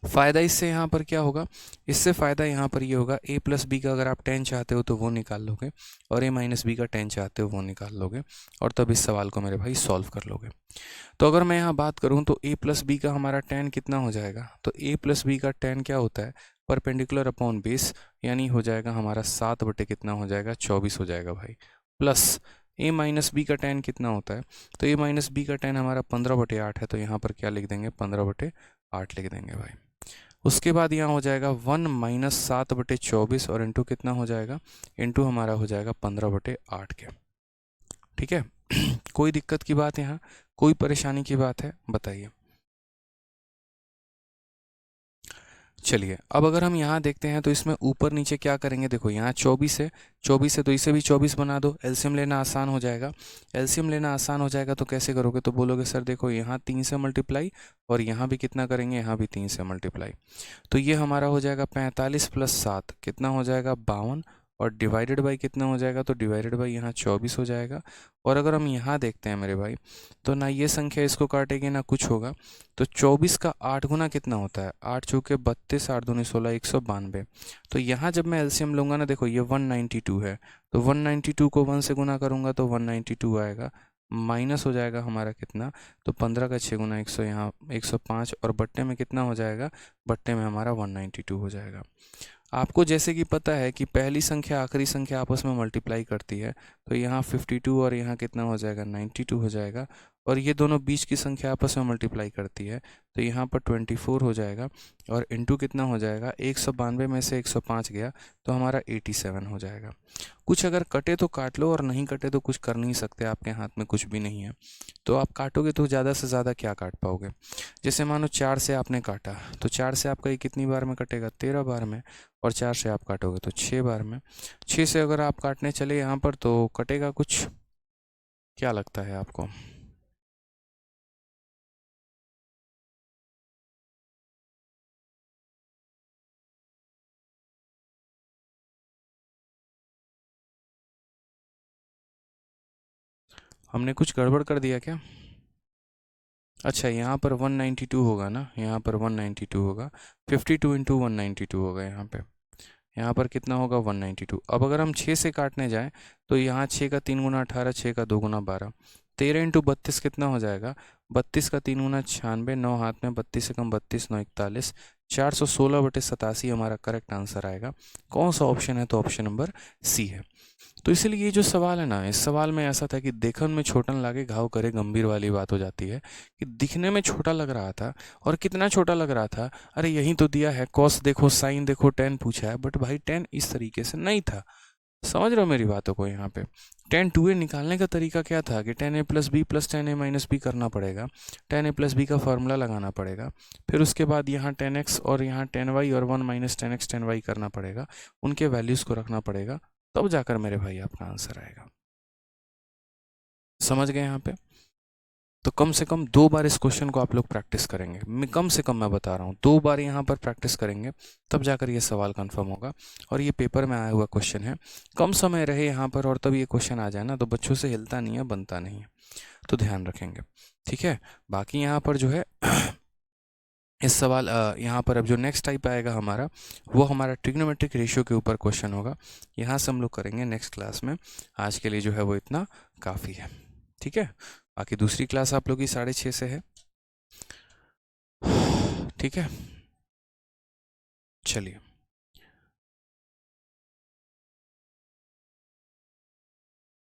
फ़ायदा इससे यहाँ पर क्या होगा, इससे फ़ायदा यहाँ पर ये होगा, a प्लस बी का अगर आप tan चाहते हो तो वो निकाल लोगे, और a माइनस बी का tan चाहते हो वो निकाल लोगे, और तब इस सवाल को मेरे भाई सॉल्व कर लोगे। तो अगर मैं यहाँ बात करूँ तो a प्लस बी का हमारा tan कितना हो जाएगा, तो a प्लस बी का tan क्या होता है, परपेंडिकुलर अपॉन बेस, यानी हो जाएगा हमारा 7 बटे कितना हो जाएगा, 24 हो जाएगा भाई, प्लस a माइनस बी का tan कितना होता है, तो a माइनस बी का tan हमारा 15/8 है, तो यहाँ पर क्या लिख देंगे, 15/8 लिख देंगे भाई। उसके बाद यहाँ हो जाएगा 1 - 7/24 और इंटू कितना हो जाएगा, इंटू हमारा हो जाएगा 15/8 के। ठीक है। कोई दिक्कत की बात यहाँ, कोई परेशानी की बात है, बताइए। चलिए अब अगर हम यहाँ देखते हैं तो इसमें ऊपर नीचे क्या करेंगे, देखो यहाँ 24 है तो इसे भी 24 बना दो, एलसीएम लेना आसान हो जाएगा। एलसीएम लेना आसान हो जाएगा तो कैसे करोगे, तो बोलोगे सर देखो यहाँ 3 से मल्टीप्लाई और यहाँ भी कितना करेंगे, यहाँ भी 3 से मल्टीप्लाई। तो ये हमारा हो जाएगा 45 + 7 कितना हो जाएगा 52 और डिवाइडेड बाई कितना हो जाएगा, तो डिवाइडेड बाई यहाँ 24 हो जाएगा। और अगर हम यहाँ देखते हैं मेरे भाई, तो ना ये संख्या इसको काटेगी ना कुछ होगा। तो 24 का 8 गुना कितना होता है, 8 चौके 32, 8 दूनी 16, 192। तो यहाँ जब मैं एलसीएम लूँगा ना, देखो ये 192 है, तो 192 को 1 से गुना करूँगा तो 192 आएगा, माइनस हो जाएगा हमारा कितना, तो 15 का 6 गुना 100, यहाँ 105 और बट्टे में कितना हो जाएगा, बट्टे में हमारा 192 हो जाएगा। आपको जैसे कि पता है कि पहली संख्या आखिरी संख्या आपस में मल्टीप्लाई करती है, तो यहाँ 52 और यहाँ कितना हो जाएगा 92 हो जाएगा, और ये दोनों बीच की संख्या आपस में मल्टीप्लाई करती है, तो यहाँ पर 24 हो जाएगा और इंटू कितना हो जाएगा, 192 में से 105 गया तो हमारा 87 हो जाएगा। कुछ अगर कटे तो काट लो और नहीं कटे तो कुछ कर नहीं सकते, आपके हाथ में कुछ भी नहीं है। तो आप काटोगे तो ज़्यादा से ज़्यादा क्या काट पाओगे, जैसे मानो 4 से आपने काटा तो 4 से आपका ये कितनी बार में कटेगा, 13 बार में, और 4 से आप काटोगे तो 6 बार में। 6 से अगर आप काटने चले यहाँ पर तो कटेगा कुछ, क्या लगता है आपको? हमने कुछ गड़बड़ कर दिया क्या? अच्छा यहाँ पर 192 होगा ना, यहाँ पर 192 होगा, 52 × 192 होगा यहाँ पे। यहाँ पर कितना होगा 192। अब अगर हम 6 से काटने जाएं तो यहाँ 6 का 3 गुना 18, 6 का 2 गुना 12, 13 × 32 कितना हो जाएगा, 32 का 3 गुना 96, 9 हाथ में 32 से कम 32, 9 41, 416/87 हमारा करेक्ट आंसर आएगा। कौन सा ऑप्शन है, तो ऑप्शन नंबर सी है। तो इसलिए ये जो सवाल है ना, इस सवाल में ऐसा था कि देखन में छोटन लागे घाव करे गंभीर वाली बात हो जाती है कि दिखने में छोटा लग रहा था, और कितना छोटा लग रहा था, अरे यही तो दिया है, कॉस देखो साइन देखो टेन पूछा है, बट भाई टेन इस तरीके से नहीं था। समझ रहे हो मेरी बातों को? यहाँ पे टेन 2a निकालने का तरीका क्या था कि 10a + b + 10a - b करना पड़ेगा, 10a + b का फॉर्मूला लगाना पड़ेगा, फिर उसके बाद यहाँ 10x और यहाँ 10y और 1 - 10x 10y करना पड़ेगा, उनके वैल्यूज़ को रखना पड़ेगा, तब जाकर मेरे भाई आपका आंसर आएगा। समझ गए यहाँ पे? तो कम से कम 2 बार इस क्वेश्चन को आप लोग प्रैक्टिस करेंगे, कम से कम मैं बता रहा हूँ 2 बार यहाँ पर प्रैक्टिस करेंगे, तब जाकर ये सवाल कंफर्म होगा। और ये पेपर में आया हुआ क्वेश्चन है, कम समय रहे यहाँ पर और तब ये क्वेश्चन आ जाए ना, तो बच्चों से हिलता नहीं है, बनता नहीं है, तो ध्यान रखेंगे। ठीक है, बाकी यहाँ पर जो है इस सवाल यहाँ पर अब जो नेक्स्ट टाइप आएगा हमारा, वो हमारा ट्रिग्नोमेट्रिक रेशियो के ऊपर क्वेश्चन होगा, यहाँ से हम लोग करेंगे नेक्स्ट क्लास में। आज के लिए जो है वो इतना काफ़ी है। ठीक है, बाकी दूसरी क्लास आप लोग की 6:30 से है। ठीक है, चलिए,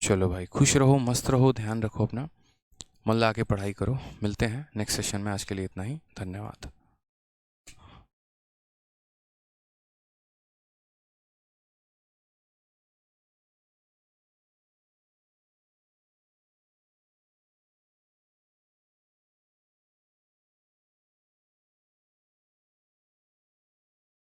चलो भाई, खुश रहो, मस्त रहो, ध्यान रखो अपना, मन लगा के पढ़ाई करो। मिलते हैं नेक्स्ट सेशन में, आज के लिए इतना ही, धन्यवाद।